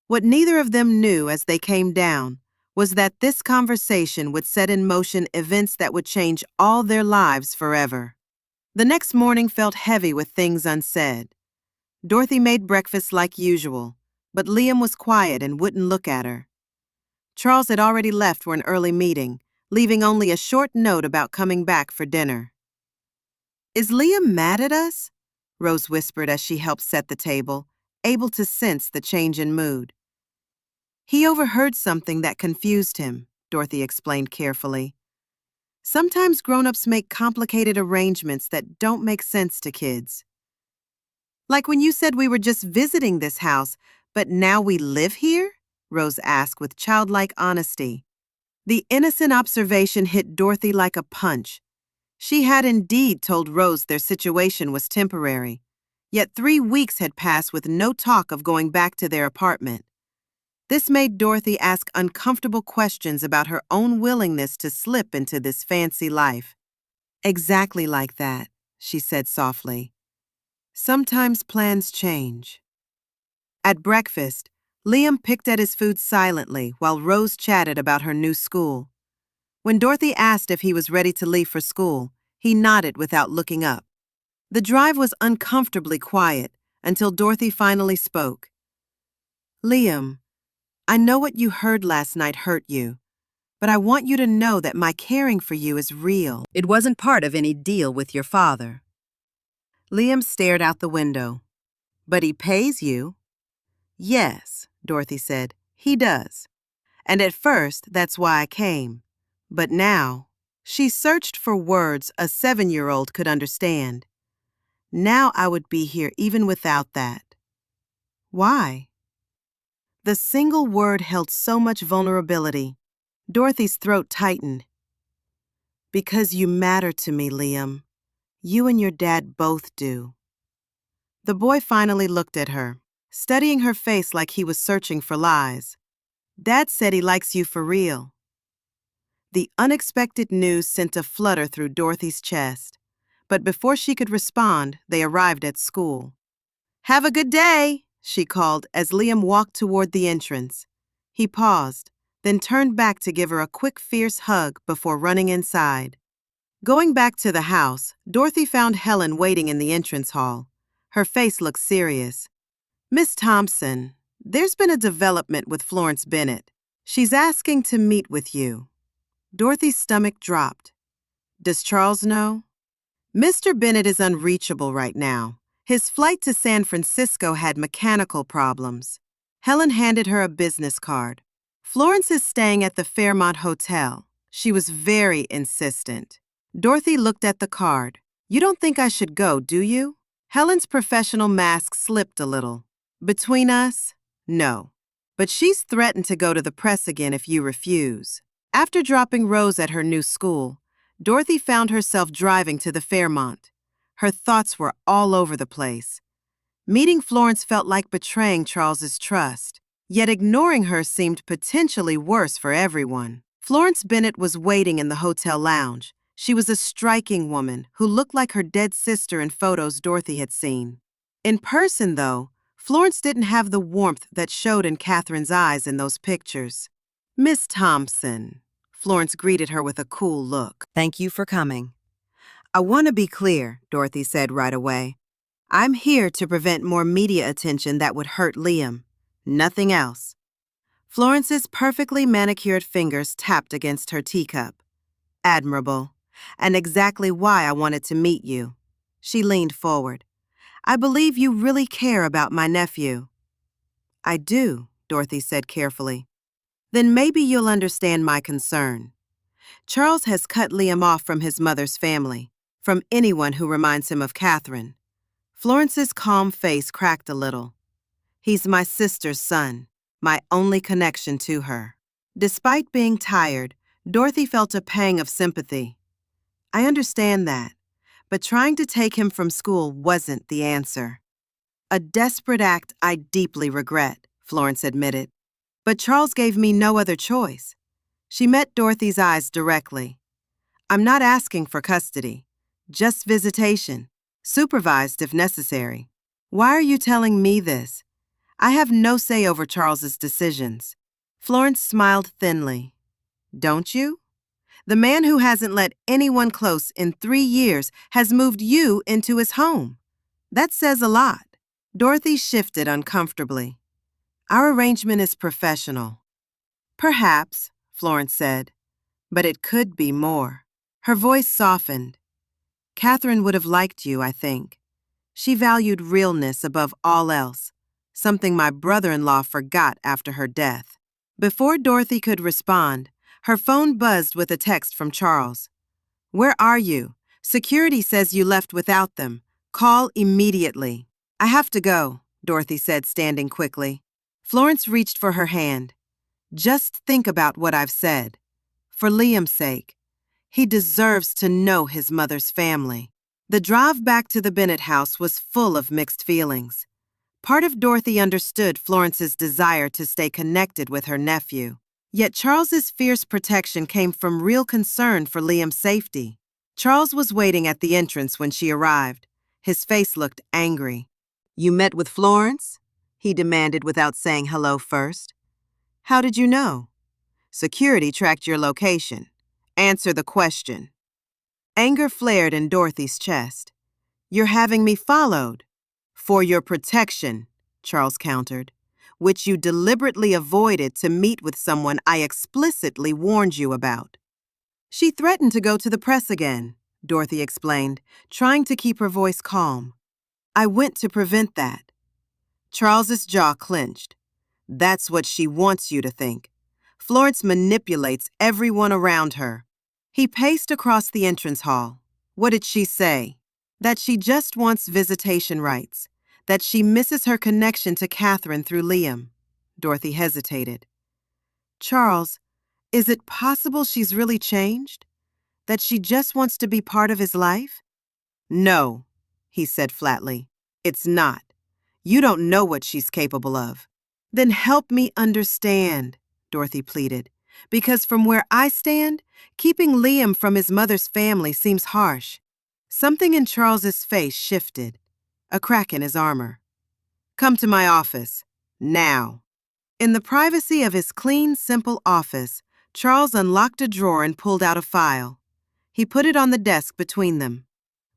Speaker 1: What neither of them knew as they came down was that this conversation would set in motion events that would change all their lives forever. The next morning felt heavy with things unsaid. Dorothy made breakfast like usual, but Liam was quiet and wouldn't look at her. Charles had already left for an early meeting, leaving only a short note about coming back for dinner. Is Liam mad at us? Rose whispered as she helped set the table, able to sense the change in mood. He overheard something that confused him, Dorothy explained carefully. Sometimes grown-ups make complicated arrangements that don't make sense to kids. Like when you said we were just visiting this house, but now we live here? Rose asked with childlike honesty. The innocent observation hit Dorothy like a punch. She had indeed told Rose their situation was temporary, yet 3 weeks had passed with no talk of going back to their apartment. This made Dorothy ask uncomfortable questions about her own willingness to slip into this fancy life. Exactly like that, she said softly. Sometimes plans change. At breakfast, Liam picked at his food silently while Rose chatted about her new school. When Dorothy asked if he was ready to leave for school, he nodded without looking up. The drive was uncomfortably quiet until Dorothy finally spoke. Liam, I know what you heard last night hurt you, but I want you to know that my caring for you is real. It wasn't part of any deal with your father. Liam stared out the window. But he pays you? Yes, Dorothy said, he does. And at first, that's why I came. But now, she searched for words a 7-year-old could understand. Now I would be here even without that. Why? The single word held so much vulnerability. Dorothy's throat tightened. Because you matter to me, Liam. You and your dad both do. The boy finally looked at her, studying her face like he was searching for lies. Dad said he likes you for real. The unexpected news sent a flutter through Dorothy's chest. But before she could respond, they arrived at school. Have a good day, she called as Liam walked toward the entrance. He paused, then turned back to give her a quick, fierce hug before running inside. Going back to the house, Dorothy found Helen waiting in the entrance hall. Her face looked serious. Miss Thompson, there's been a development with Florence Bennett. She's asking to meet with you. Dorothy's stomach dropped. Does Charles know? Mr. Bennett is unreachable right now. His flight to San Francisco had mechanical problems. Helen handed her a business card. Florence is staying at the Fairmont Hotel. She was very insistent. Dorothy looked at the card. You don't think I should go, do you? Helen's professional mask slipped a little. Between us, no. But she's threatened to go to the press again if you refuse. After dropping Rose at her new school, Dorothy found herself driving to the Fairmont. Her thoughts were all over the place. Meeting Florence felt like betraying Charles's trust, yet ignoring her seemed potentially worse for everyone. Florence Bennett was waiting in the hotel lounge. She was a striking woman who looked like her dead sister in photos Dorothy had seen. In person, though, Florence didn't have the warmth that showed in Catherine's eyes in those pictures. Miss Thompson, Florence greeted her with a cool look. Thank you for coming. I want to be clear, Dorothy said right away. I'm here to prevent more media attention that would hurt Liam. Nothing else. Florence's perfectly manicured fingers tapped against her teacup. Admirable. And exactly why I wanted to meet you. She leaned forward. I believe you really care about my nephew. I do, Dorothy said carefully. Then maybe you'll understand my concern. Charles has cut Liam off from his mother's family, from anyone who reminds him of Catherine. Florence's calm face cracked a little. He's my sister's son, my only connection to her. Despite being tired, Dorothy felt a pang of sympathy. I understand that, but trying to take him from school wasn't the answer. A desperate act I deeply regret, Florence admitted. But Charles gave me no other choice. She met Dorothy's eyes directly. I'm not asking for custody, just visitation, supervised if necessary. Why are you telling me this? I have no say over Charles's decisions. Florence smiled thinly. Don't you? The man who hasn't let anyone close in 3 years has moved you into his home. That says a lot. Dorothy shifted uncomfortably. Our arrangement is professional. Perhaps, Florence said, but it could be more. Her voice softened. Catherine would have liked you, I think. She valued realness above all else, something my brother-in-law forgot after her death. Before Dorothy could respond, her phone buzzed with a text from Charles. Where are you? Security says you left without them. Call immediately. I have to go, Dorothy said, standing quickly. Florence reached for her hand. Just think about what I've said. For Liam's sake. He deserves to know his mother's family. The drive back to the Bennett house was full of mixed feelings. Part of Dorothy understood Florence's desire to stay connected with her nephew. Yet Charles's fierce protection came from real concern for Liam's safety. Charles was waiting at the entrance when she arrived. His face looked angry. You met with Florence? He demanded without saying hello first. How did you know? Security tracked your location. Answer the question. Anger flared in Dorothy's chest. You're having me followed. For your protection, Charles countered, which you deliberately avoided to meet with someone I explicitly warned you about. She threatened to go to the press again, Dorothy explained, trying to keep her voice calm. I went to prevent that. Charles's jaw clenched. That's what she wants you to think. Florence manipulates everyone around her. He paced across the entrance hall. What did she say? That she just wants visitation rights. That she misses her connection to Catherine through Liam. Dorothy hesitated. Charles, is it possible she's really changed? That she just wants to be part of his life? No, he said flatly. It's not. You don't know what she's capable of. Then help me understand, Dorothy pleaded. Because from where I stand, keeping Liam from his mother's family seems harsh. Something in Charles's face shifted, a crack in his armor. Come to my office, now. In the privacy of his clean, simple office, Charles unlocked a drawer and pulled out a file. He put it on the desk between them.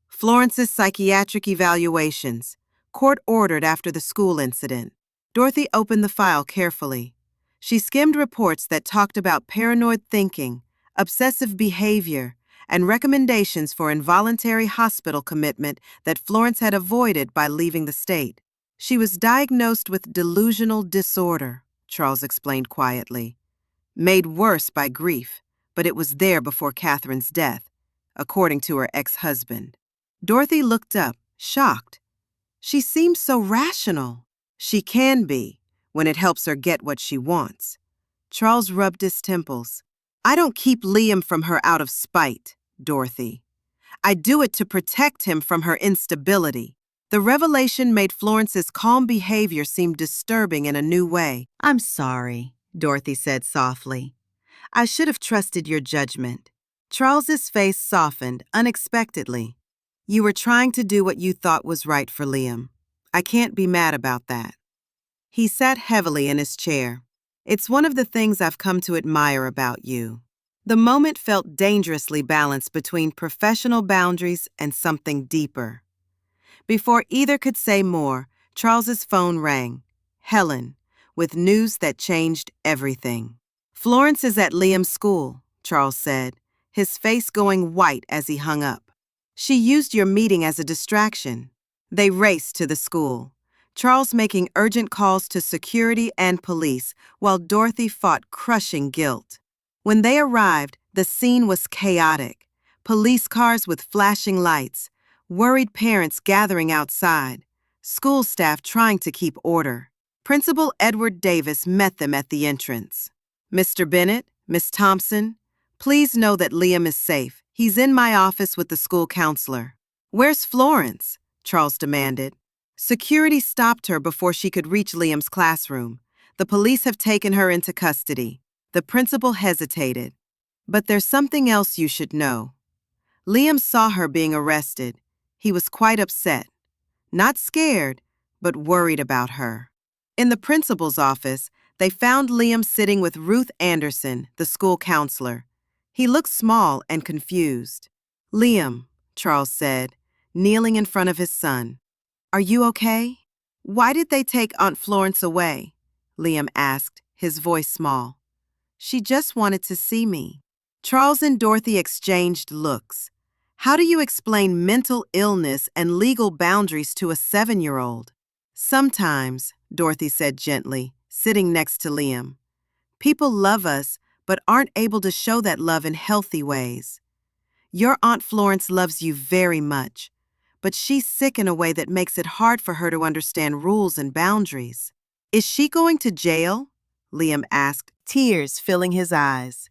Speaker 1: Florence's psychiatric evaluations, court-ordered after the school incident. Dorothy opened the file carefully. She skimmed reports that talked about paranoid thinking, obsessive behavior, and recommendations for involuntary hospital commitment that Florence had avoided by leaving the state. She was diagnosed with delusional disorder, Charles explained quietly. Made worse by grief, but it was there before Catherine's death, according to her ex-husband. Dorothy looked up, shocked. She seemed so rational. She can be, when it helps her get what she wants. Charles rubbed his temples. I don't keep Liam from her out of spite, Dorothy. I do it to protect him from her instability. The revelation made Florence's calm behavior seem disturbing in a new way. I'm sorry, Dorothy said softly. I should have trusted your judgment. Charles's face softened unexpectedly. You were trying to do what you thought was right for Liam. I can't be mad about that. He sat heavily in his chair. It's one of the things I've come to admire about you. The moment felt dangerously balanced between professional boundaries and something deeper. Before either could say more, Charles's phone rang. Helen, with news that changed everything. Florence is at Liam's school, Charles said, his face going white as he hung up. She used your meeting as a distraction. They raced to the school, Charles making urgent calls to security and police while Dorothy fought crushing guilt. When they arrived, the scene was chaotic. Police cars with flashing lights, worried parents gathering outside, school staff trying to keep order. Principal Edward Davis met them at the entrance. Mr. Bennett, Miss Thompson, please know that Liam is safe. He's in my office with the school counselor. Where's Florence? Charles demanded. Security stopped her before she could reach Liam's classroom. The police have taken her into custody. The principal hesitated. But there's something else you should know. Liam saw her being arrested. He was quite upset. Not scared, but worried about her. In the principal's office, they found Liam sitting with Ruth Anderson, the school counselor. He looked small and confused. Liam, Charles said, kneeling in front of his son. Are you okay? Why did they take Aunt Florence away? Liam asked, his voice small. She just wanted to see me. Charles and Dorothy exchanged looks. How do you explain mental illness and legal boundaries to a 7-year-old? Sometimes, Dorothy said gently, sitting next to Liam. People love us, but aren't able to show that love in healthy ways. Your Aunt Florence loves you very much, but she's sick in a way that makes it hard for her to understand rules and boundaries. Is she going to jail? Liam asked, tears filling his eyes.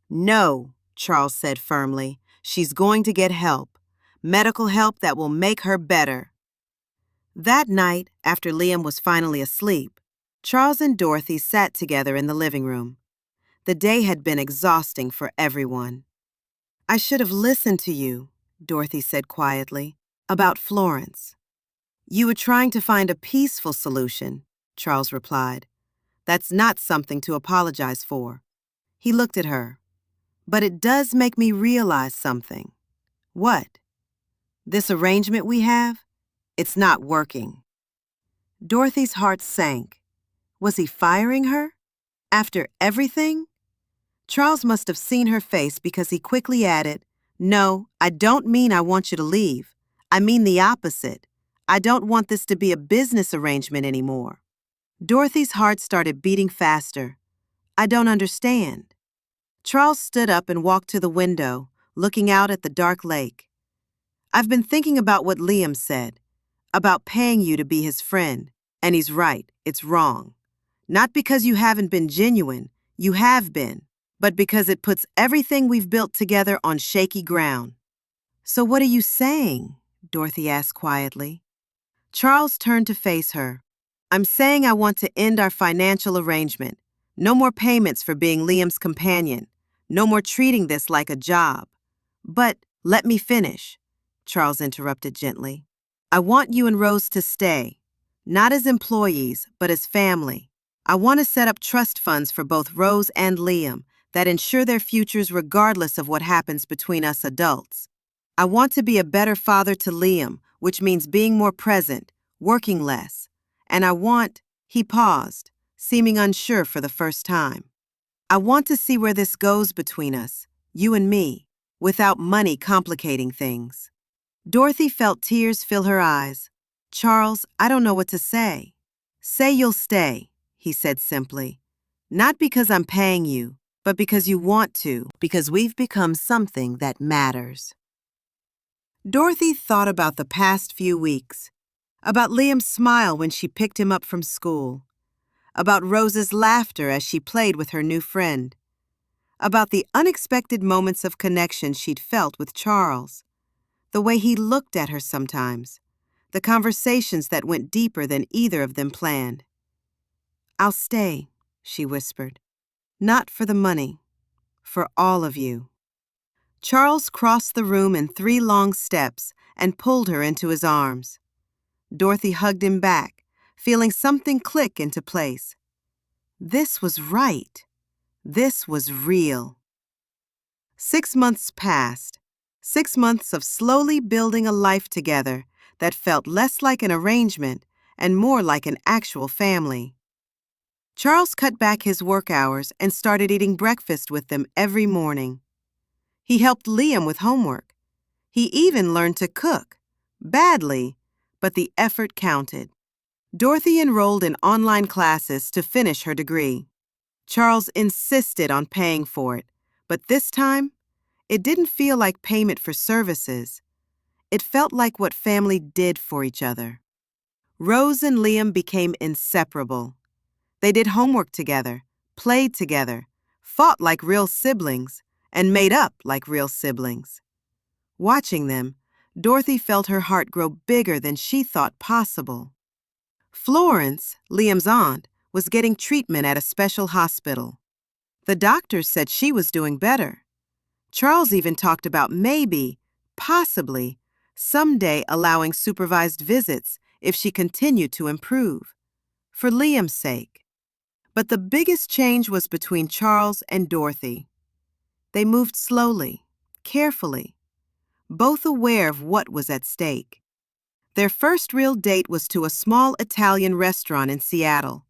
Speaker 1: No, Charles said firmly. She's going to get help. Medical help that will make her better. That night, after Liam was finally asleep, Charles and Dorothy sat together in the living room. The day had been exhausting for everyone. I should have listened to you, Dorothy said quietly, about Florence. You were trying to find a peaceful solution, Charles replied. That's not something to apologize for. He looked at her. But it does make me realize something. What? This arrangement we have? It's not working. Dorothy's heart sank. Was he firing her? After everything? Charles must have seen her face because he quickly added, "No, I don't mean I want you to leave. I mean the opposite. I don't want this to be a business arrangement anymore." Dorothy's heart started beating faster. "I don't understand." Charles stood up and walked to the window, looking out at the dark lake. "I've been thinking about what Liam said, about paying you to be his friend, and he's right, it's wrong. Not because you haven't been genuine, you have been, but because it puts everything we've built together on shaky ground." "So what are you saying?" Dorothy asked quietly. Charles turned to face her. "I'm saying I want to end our financial arrangement. No more payments for being Liam's companion. No more treating this like a job." "But let me finish," Charles interrupted gently. "I want you and Rose to stay, not as employees, but as family. I want to set up trust funds for both Rose and Liam that ensure their futures regardless of what happens between us adults. I want to be a better father to Liam, which means being more present, working less. And I want," he paused, seeming unsure for the first time. "I want to see where this goes between us, you and me, without money complicating things." Dorothy felt tears fill her eyes. "Charles, I don't know what to say." "Say you'll stay," he said simply. "Not because I'm paying you, but because you want to, because we've become something that matters." Dorothy thought about the past few weeks, about Liam's smile when she picked him up from school, about Rose's laughter as she played with her new friend, about the unexpected moments of connection she'd felt with Charles, the way he looked at her sometimes, the conversations that went deeper than either of them planned. "I'll stay," she whispered. "Not for the money, for all of you." Charles crossed the room in 3 long steps and pulled her into his arms. Dorothy hugged him back, feeling something click into place. This was right. This was real. 6 months passed. 6 months of slowly building a life together that felt less like an arrangement and more like an actual family. Charles cut back his work hours and started eating breakfast with them every morning. He helped Liam with homework. He even learned to cook. Badly, but the effort counted. Dorothy enrolled in online classes to finish her degree. Charles insisted on paying for it, but this time, it didn't feel like payment for services. It felt like what family did for each other. Rose and Liam became inseparable. They did homework together, played together, fought like real siblings, and made up like real siblings. Watching them, Dorothy felt her heart grow bigger than she thought possible. Florence, Liam's aunt, was getting treatment at a special hospital. The doctors said she was doing better. Charles even talked about maybe, possibly, someday allowing supervised visits if she continued to improve, for Liam's sake. But the biggest change was between Charles and Dorothy. They moved slowly, carefully, both aware of what was at stake. Their first real date was to a small Italian restaurant in Seattle.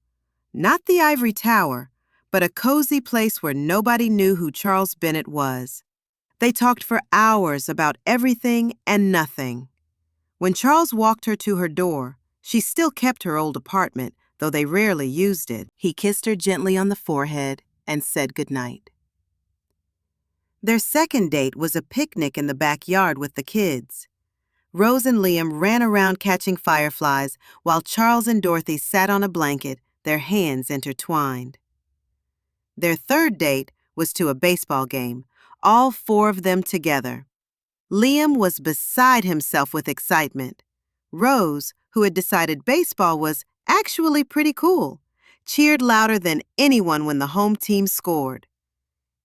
Speaker 1: Not the Ivory Tower, but a cozy place where nobody knew who Charles Bennett was. They talked for hours about everything and nothing. When Charles walked her to her door, she still kept her old apartment, though they rarely used it. He kissed her gently on the forehead and said goodnight. Their second date was a picnic in the backyard with the kids. Rose and Liam ran around catching fireflies while Charles and Dorothy sat on a blanket, their hands intertwined. Their third date was to a baseball game, all 4 of them together. Liam was beside himself with excitement. Rose, who had decided baseball was actually pretty cool, cheered louder than anyone when the home team scored.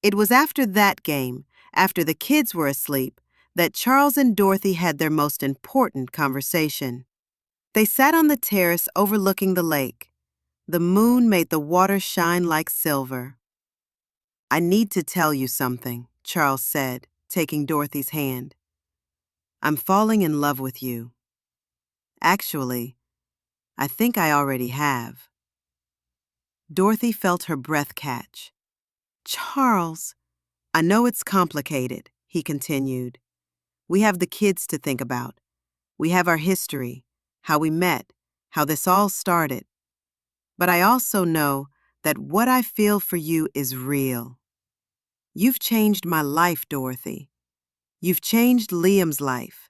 Speaker 1: It was after that game, after the kids were asleep, that Charles and Dorothy had their most important conversation. They sat on the terrace overlooking the lake. The moon made the water shine like silver. "I need to tell you something," Charles said, taking Dorothy's hand. I'm falling in love with you. Actually, I think I already have. Dorothy felt her breath catch. Charles, I know it's complicated, he continued. We have the kids to think about. We have our history, how we met, how this all started. But I also know that what I feel for you is real. You've changed my life, Dorothy. You've changed Liam's life.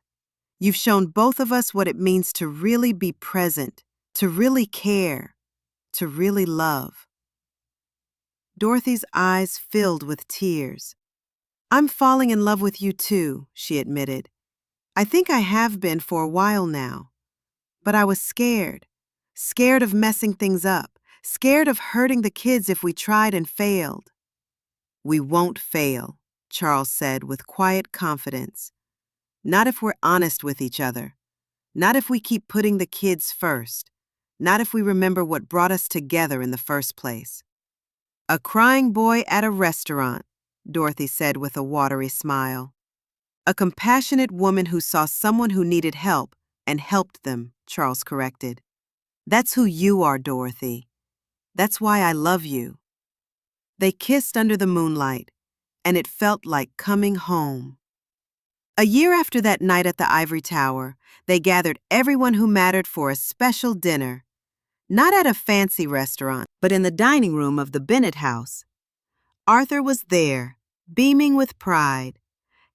Speaker 1: You've shown both of us what it means to really be present, to really care, to really love. Dorothy's eyes filled with tears. I'm falling in love with you too, she admitted. I think I have been for a while now. But I was scared. Scared of messing things up. Scared of hurting the kids if we tried and failed. We won't fail, Charles said with quiet confidence. Not if we're honest with each other. Not if we keep putting the kids first. Not if we remember what brought us together in the first place. A crying boy at a restaurant, Dorothy said with a watery smile. A compassionate woman who saw someone who needed help and helped them, Charles corrected. That's who you are, Dorothy. That's why I love you. They kissed under the moonlight, and it felt like coming home. A year after that night at the Ivory Tower, they gathered everyone who mattered for a special dinner. Not at a fancy restaurant, but in the dining room of the Bennett house. Arthur was there, beaming with pride.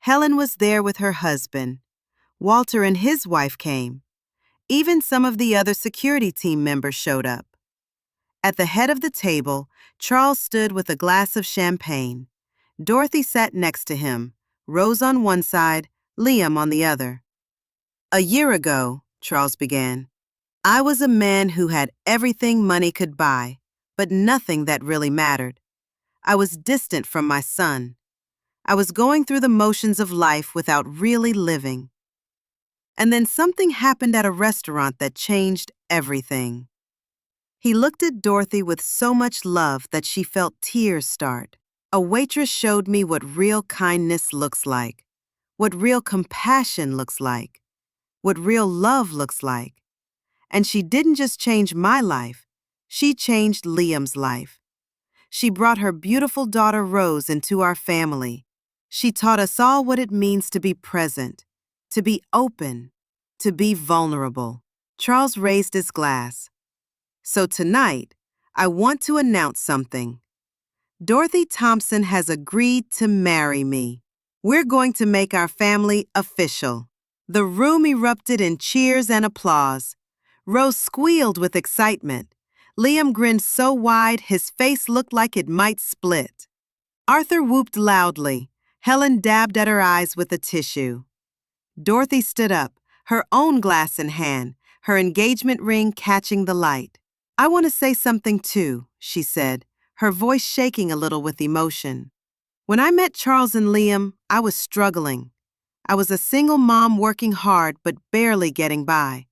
Speaker 1: Helen was there with her husband. Walter and his wife came. Even some of the other security team members showed up. At the head of the table, Charles stood with a glass of champagne. Dorothy sat next to him, Rose on one side, Liam on the other. A year ago, Charles began, I was a man who had everything money could buy, but nothing that really mattered. I was distant from my son. I was going through the motions of life without really living. And then something happened at a restaurant that changed everything. He looked at Dorothy with so much love that she felt tears start. A waitress showed me what real kindness looks like, what real compassion looks like, what real love looks like. And she didn't just change my life, she changed Liam's life. She brought her beautiful daughter Rose into our family. She taught us all what it means to be present, to be open, to be vulnerable. Charles raised his glass. So tonight, I want to announce something. Dorothy Thompson has agreed to marry me. We're going to make our family official. The room erupted in cheers and applause. Rose squealed with excitement. Liam grinned so wide his face looked like it might split. Arthur whooped loudly. Helen dabbed at her eyes with a tissue. Dorothy stood up, her own glass in hand, her engagement ring catching the light. I want to say something too, she said, her voice shaking a little with emotion. When I met Charles and Liam, I was struggling. I was a single mom working hard but barely getting by.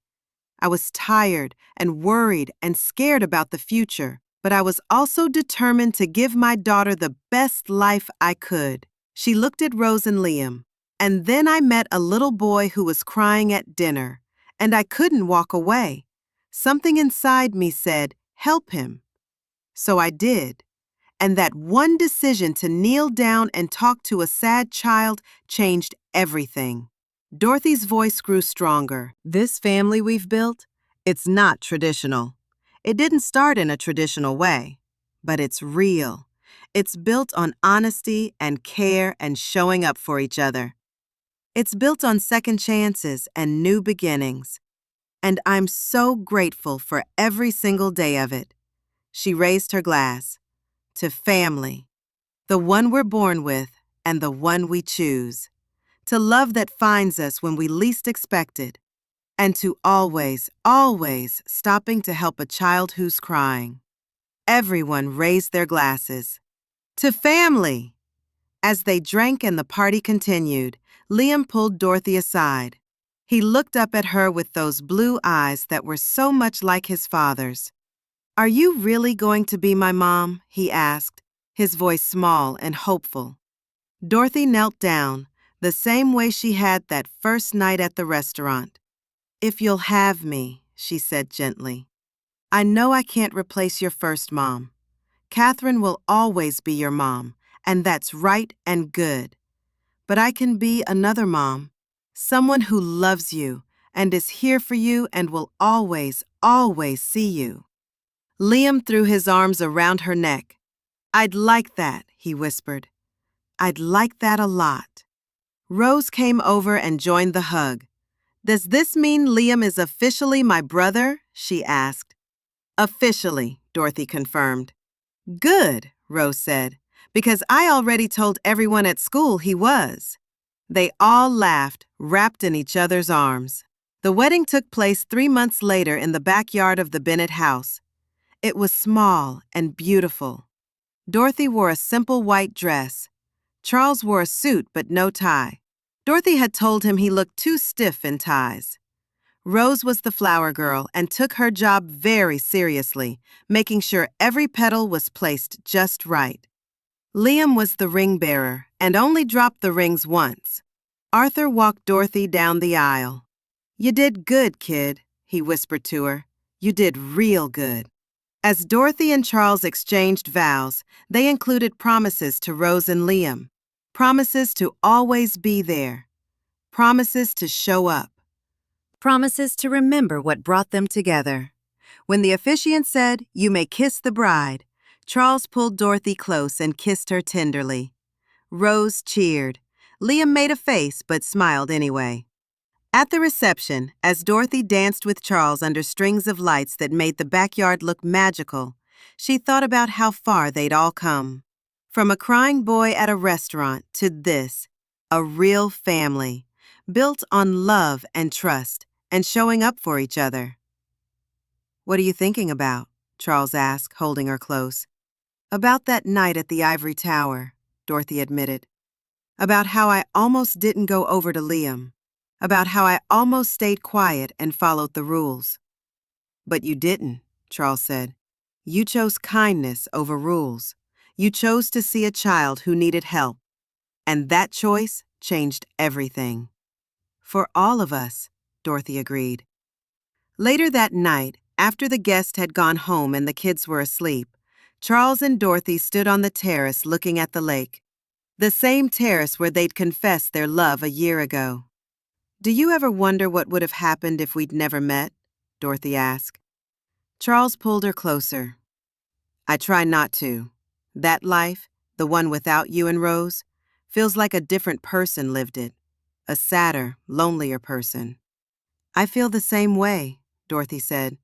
Speaker 1: I was tired and worried and scared about the future, but I was also determined to give my daughter the best life I could. She looked at Rose and Liam. And then I met a little boy who was crying at dinner, and I couldn't walk away. Something inside me said, help him. So I did. And that one decision to kneel down and talk to a sad child changed everything. Dorothy's voice grew stronger. This family we've built, it's not traditional. It didn't start in a traditional way, but it's real. It's built on honesty and care and showing up for each other. It's built on second chances and new beginnings. And I'm so grateful for every single day of it. She raised her glass. To family. The one we're born with and the one we choose. To love that finds us when we least expect it. And to always, always stopping to help a child who's crying. Everyone raised their glasses. To family! As they drank and the party continued, Liam pulled Dorothy aside. He looked up at her with those blue eyes that were so much like his father's. Are you really going to be my mom? He asked, his voice small and hopeful. Dorothy knelt down, the same way she had that first night at the restaurant. "If you'll have me," she said gently. "I know I can't replace your first mom. Catherine will always be your mom, and that's right and good. But I can be another mom, someone who loves you and is here for you and will always, always see you." Liam threw his arms around her neck. "I'd like that," he whispered. "I'd like that a lot." Rose came over and joined the hug. "Does this mean Liam is officially my brother?" she asked. "Officially," Dorothy confirmed. "Good," Rose said, "because I already told everyone at school he was." They all laughed, wrapped in each other's arms. The wedding took place 3 months later in the backyard of the Bennett house. It was small and beautiful. Dorothy wore a simple white dress. Charles wore a suit but no tie. Dorothy had told him he looked too stiff in ties. Rose was the flower girl and took her job very seriously, making sure every petal was placed just right. Liam was the ring bearer and only dropped the rings once. Arthur walked Dorothy down the aisle. "You did good, kid," he whispered to her. "You did real good." As Dorothy and Charles exchanged vows, they included promises to Rose and Liam. Promises to always be there. Promises to show up. Promises to remember what brought them together. When the officiant said, "You may kiss the bride," Charles pulled Dorothy close and kissed her tenderly. Rose cheered. Liam made a face but smiled anyway. At the reception, as Dorothy danced with Charles under strings of lights that made the backyard look magical, she thought about how far they'd all come. From a crying boy at a restaurant to this, a real family, built on love and trust and showing up for each other. "What are you thinking about?" Charles asked, holding her close. "About that night at the ivory tower," Dorothy admitted. "About how I almost didn't go over to Liam. About how I almost stayed quiet and followed the rules." "But you didn't," Charles said. "You chose kindness over rules. You chose to see a child who needed help. And that choice changed everything." "For all of us," Dorothy agreed. Later that night, after the guest had gone home and the kids were asleep, Charles and Dorothy stood on the terrace looking at the lake. The same terrace where they'd confessed their love a year ago. "Do you ever wonder what would have happened if we'd never met?" Dorothy asked. Charles pulled her closer. "I try not to. That life, the one without you and Rose, feels like a different person lived it. A sadder, lonelier person." "I feel the same way," Dorothy said.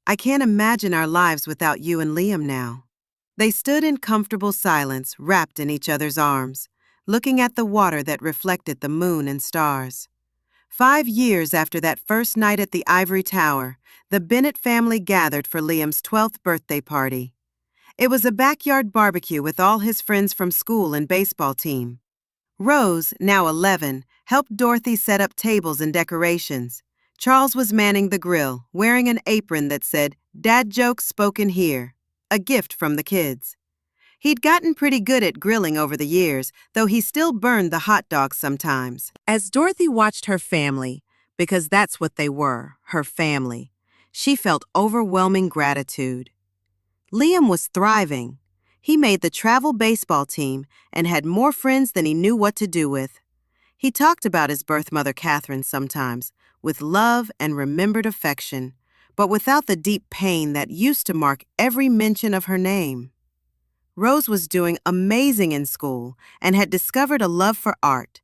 Speaker 1: "I can't imagine our lives without you and Liam now." They stood in comfortable silence, wrapped in each other's arms, looking at the water that reflected the moon and stars. 5 years after that first night at the ivory tower, the Bennett family gathered for Liam's 12th birthday party. It was a backyard barbecue with all his friends from school and baseball team. Rose, now 11, helped Dorothy set up tables and decorations. Charles was manning the grill, wearing an apron that said, "Dad jokes spoken here," a gift from the kids. He'd gotten pretty good at grilling over the years, though he still burned the hot dogs sometimes. As Dorothy watched her family, because that's what they were, her family, she felt overwhelming gratitude. Liam was thriving. He made the travel baseball team and had more friends than he knew what to do with. He talked about his birth mother Catherine sometimes, with love and remembered affection, but without the deep pain that used to mark every mention of her name. Rose was doing amazing in school and had discovered a love for art.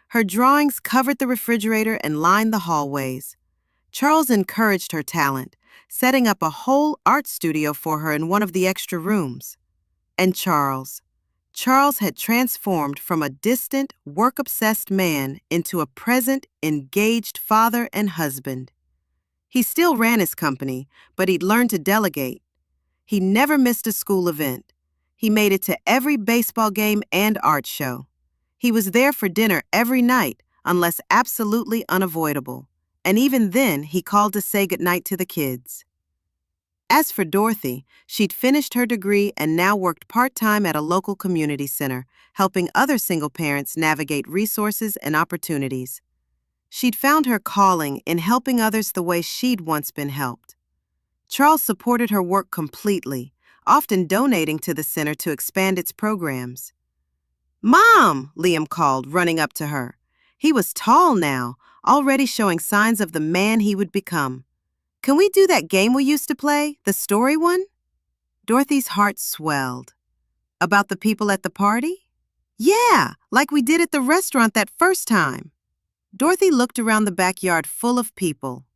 Speaker 1: Her drawings covered the refrigerator and lined the hallways. Charles encouraged her talent, setting up a whole art studio for her in one of the extra rooms. And Charles had transformed from a distant, work-obsessed man into a present, engaged father and husband. He still ran his company, but he'd learned to delegate. He never missed a school event. He made it to every baseball game and art show. He was there for dinner every night, unless absolutely unavoidable. And even then, he called to say goodnight to the kids. As for Dorothy, she'd finished her degree and now worked part-time at a local community center, helping other single parents navigate resources and opportunities. She'd found her calling in helping others the way she'd once been helped. Charles supported her work completely, often donating to the center to expand its programs. "Mom!" Liam called, running up to her. He was tall now, already showing signs of the man he would become. "Can we do that game we used to play, the story one?" Dorothy's heart swelled. "About the people at the party?" "Yeah, like we did at the restaurant that first time." Dorothy looked around the backyard full of people.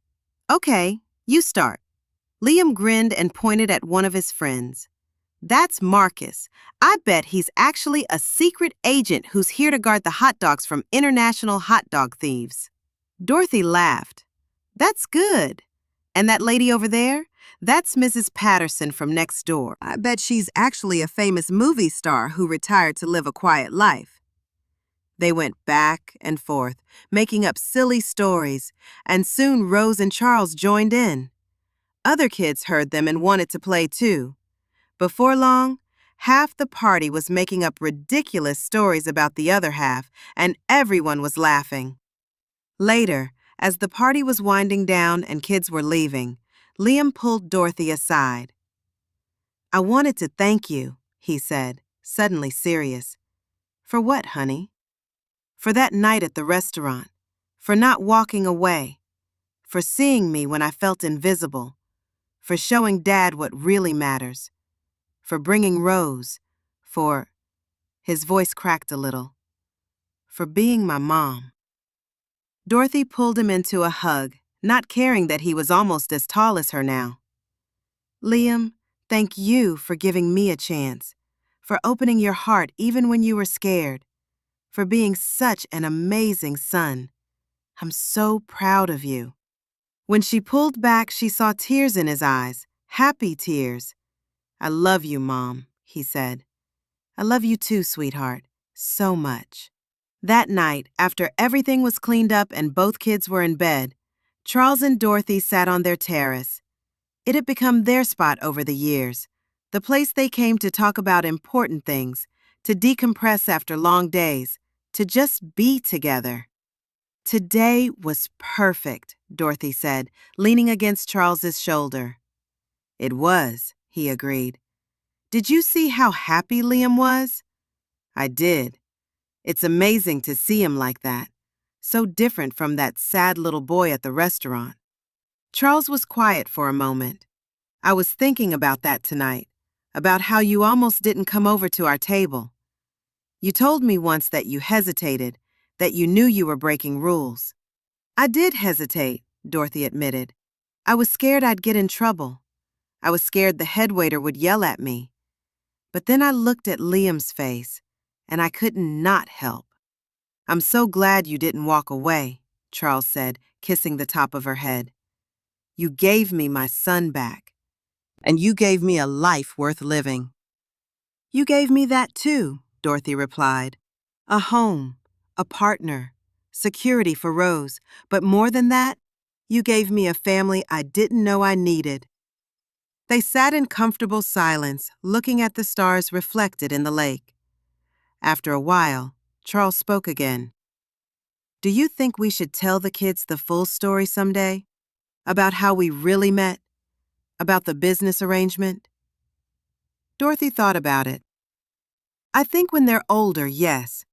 Speaker 1: "Okay, you start." Liam grinned and pointed at one of his friends. "That's Marcus. I bet he's actually a secret agent who's here to guard the hot dogs from international hot dog thieves." Dorothy laughed. "That's good. And that lady over there? That's Mrs. Patterson from next door. I bet she's actually a famous movie star who retired to live a quiet life." They went back and forth, making up silly stories, and soon Rose and Charles joined in. Other kids heard them and wanted to play too. Before long, half the party was making up ridiculous stories about the other half, and everyone was laughing. Later, as the party was winding down and kids were leaving, Liam pulled Dorothy aside. "I wanted to thank you," he said, suddenly serious. "For what, honey?" "For that night at the restaurant, for not walking away, for seeing me when I felt invisible, for showing Dad what really matters, for bringing Rose, for—" his voice cracked a little, "for being my mom." Dorothy pulled him into a hug, not caring that he was almost as tall as her now. "Liam, thank you for giving me a chance, for opening your heart even when you were scared, for being such an amazing son. I'm so proud of you." When she pulled back, she saw tears in his eyes, happy tears. "I love you, Mom," he said. "I love you too, sweetheart, so much." That night, after everything was cleaned up and both kids were in bed, Charles and Dorothy sat on their terrace. It had become their spot over the years, the place they came to talk about important things, to decompress after long days, to just be together. "Today was perfect," Dorothy said, leaning against Charles's shoulder. "It was," he agreed. "Did you see how happy Liam was?" "I did. It's amazing to see him like that. So different from that sad little boy at the restaurant." Charles was quiet for a moment. "I was thinking about that tonight, about how you almost didn't come over to our table. You told me once that you hesitated, that you knew you were breaking rules." "I did hesitate," Dorothy admitted. "I was scared I'd get in trouble. I was scared the head waiter would yell at me. But then I looked at Liam's face, and I couldn't not help." "I'm so glad you didn't walk away," Charles said, kissing the top of her head. "You gave me my son back, and you gave me a life worth living." "You gave me that too," Dorothy replied. "A home, a partner, security for Rose, but more than that, you gave me a family I didn't know I needed." They sat in comfortable silence, looking at the stars reflected in the lake. After a while, Charles spoke again. "Do you think we should tell the kids the full story someday? About how we really met? About the business arrangement?" Dorothy thought about it. "I think when they're older, yes.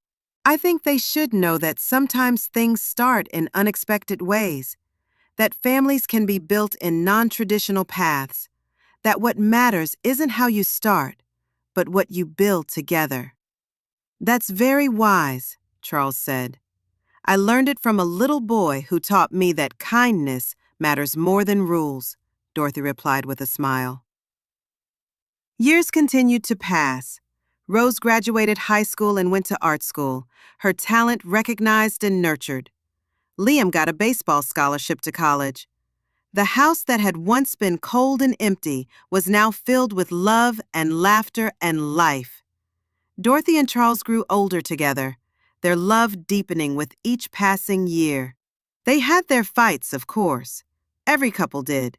Speaker 1: I think they should know that sometimes things start in unexpected ways, that families can be built in non-traditional paths, that what matters isn't how you start, but what you build together." "That's very wise," Charles said. "I learned it from a little boy who taught me that kindness matters more than rules," Dorothy replied with a smile. Years continued to pass. Rose graduated high school and went to art school, her talent recognized and nurtured. Liam got a baseball scholarship to college. The house that had once been cold and empty was now filled with love and laughter and life. Dorothy and Charles grew older together, their love deepening with each passing year. They had their fights, of course. Every couple did.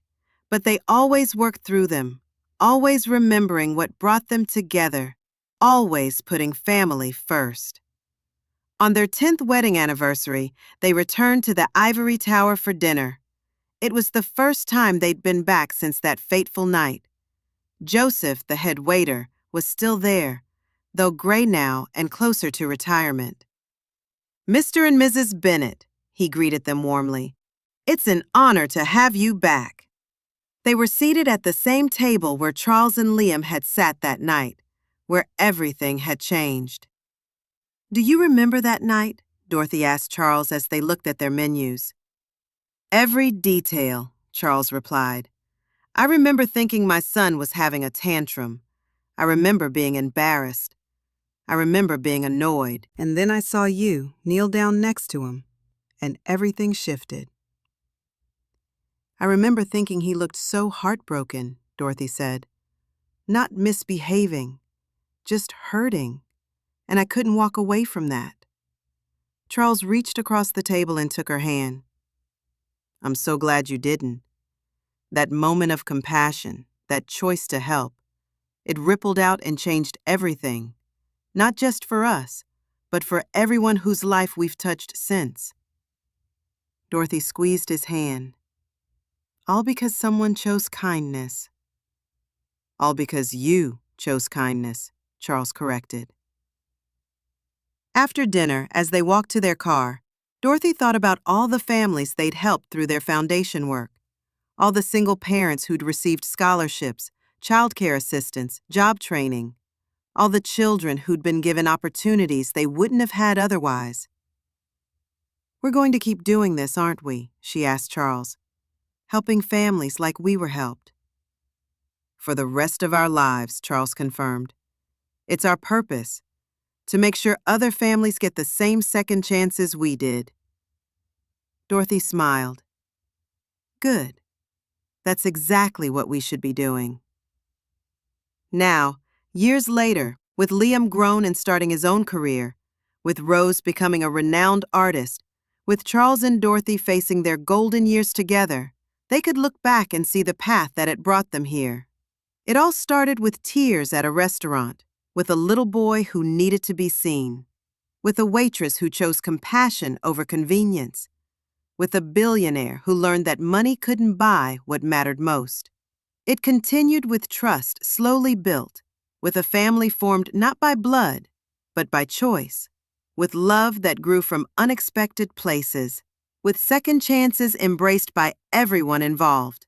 Speaker 1: But they always worked through them, always remembering what brought them together. always putting family first. On their 10th wedding anniversary, they returned to the Ivory Tower for dinner. It was the first time they'd been back since that fateful night. Joseph, the head waiter, was still there, though gray now and closer to retirement. "Mr. and Mrs. Bennett," he greeted them warmly. "It's an honor to have you back." They were seated at the same table where Charles and Liam had sat that night, where everything had changed. "Do you remember that night?" Dorothy asked Charles as they looked at their menus. "Every detail," Charles replied. "I remember thinking my son was having a tantrum. I remember being embarrassed. I remember being annoyed. And then I saw you kneel down next to him, and everything shifted." "I remember thinking he looked so heartbroken," Dorothy said. "Not misbehaving, just hurting. And I couldn't walk away from that." Charles reached across the table and took her hand. "I'm so glad you didn't. That moment of compassion, that choice to help, it rippled out and changed everything, not just for us, but for everyone whose life we've touched since." Dorothy squeezed his hand. "All because someone chose kindness." "All because you chose kindness," Charles corrected. After dinner, as they walked to their car, Dorothy thought about all the families they'd helped through their foundation work, all the single parents who'd received scholarships, childcare assistance, job training, all the children who'd been given opportunities they wouldn't have had otherwise. "We're going to keep doing this, aren't we?" she asked Charles. "Helping families like we were helped." "For the rest of our lives," Charles confirmed. "It's our purpose, to make sure other families get the same second chances we did." Dorothy smiled. "Good. That's exactly what we should be doing." Now, years later, with Liam grown and starting his own career, with Rose becoming a renowned artist, with Charles and Dorothy facing their golden years together, they could look back and see the path that had brought them here. It all started with tears at a restaurant, with a little boy who needed to be seen, with a waitress who chose compassion over convenience, with a billionaire who learned that money couldn't buy what mattered most. It continued with trust slowly built, with a family formed not by blood, but by choice, with love that grew from unexpected places, with second chances embraced by everyone involved.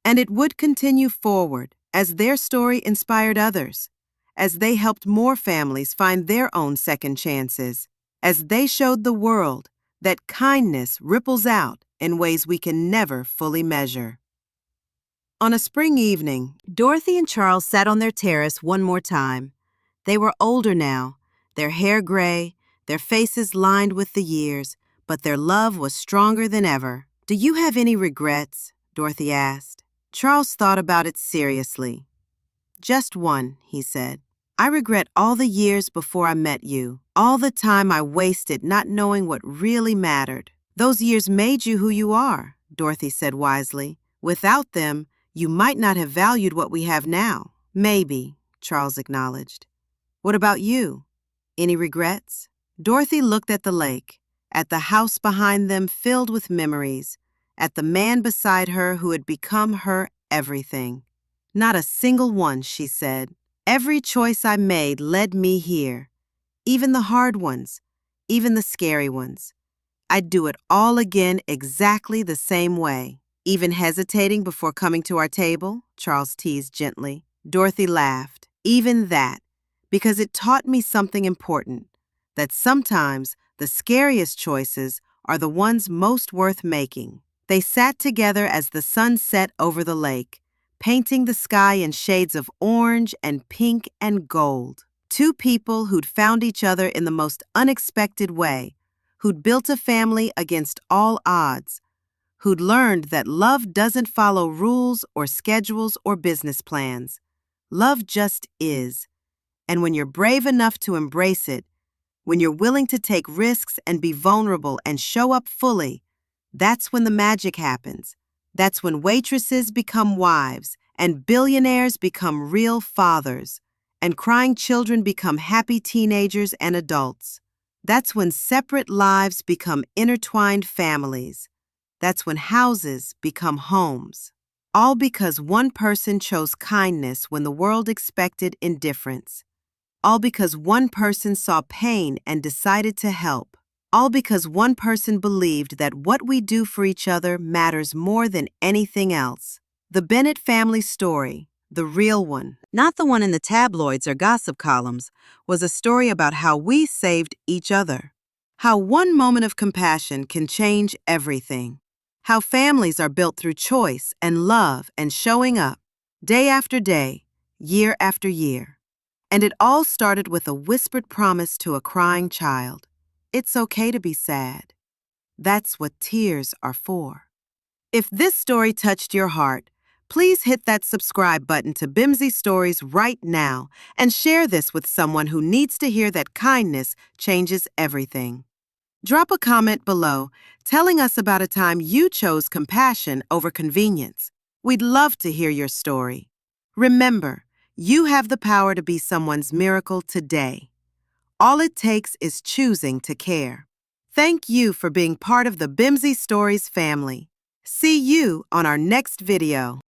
Speaker 1: And it would continue forward as their story inspired others, as they helped more families find their own second chances, as they showed the world that kindness ripples out in ways we can never fully measure. On a spring evening, Dorothy and Charles sat on their terrace one more time. They were older now, their hair gray, their faces lined with the years, but their love was stronger than ever. "Do you have any regrets?" Dorothy asked. Charles thought about it seriously. "Just one," he said. "I regret all the years before I met you, all the time I wasted not knowing what really mattered." "Those years made you who you are," Dorothy said wisely. "Without them, you might not have valued what we have now." "Maybe," Charles acknowledged. "What about you? Any regrets?" Dorothy looked at the lake, at the house behind them filled with memories, at the man beside her who had become her everything. "Not a single one," she said. "Every choice I made led me here, even the hard ones, even the scary ones. I'd do it all again exactly the same way." "Even hesitating before coming to our table?" Charles teased gently. Dorothy laughed. "Even that, because it taught me something important, that sometimes the scariest choices are the ones most worth making." They sat together as the sun set over the lake, painting the sky in shades of orange and pink and gold. Two people who'd found each other in the most unexpected way, who'd built a family against all odds, who'd learned that love doesn't follow rules or schedules or business plans. Love just is. And when you're brave enough to embrace it, when you're willing to take risks and be vulnerable and show up fully, that's when the magic happens. That's when waitresses become wives and billionaires become real fathers. and crying children become happy teenagers and adults. That's when separate lives become intertwined families. That's when houses become homes. All because one person chose kindness when the world expected indifference. All because one person saw pain and decided to help. All because one person believed that what we do for each other matters more than anything else. The Bennett family story, the real one, not the one in the tabloids or gossip columns, was a story about how we saved each other. How one moment of compassion can change everything. How families are built through choice and love and showing up, day after day, year after year. And it all started with a whispered promise to a crying child. It's okay to be sad. That's what tears are for. If this story touched your heart, please hit that subscribe button to Bemzy Stories right now and share this with someone who needs to hear that kindness changes everything. Drop a comment below telling us about a time you chose compassion over convenience. We'd love to hear your story. Remember, you have the power to be someone's miracle today. All it takes is choosing to care. Thank you for being part of the Bemzy Stories family. See you on our next video.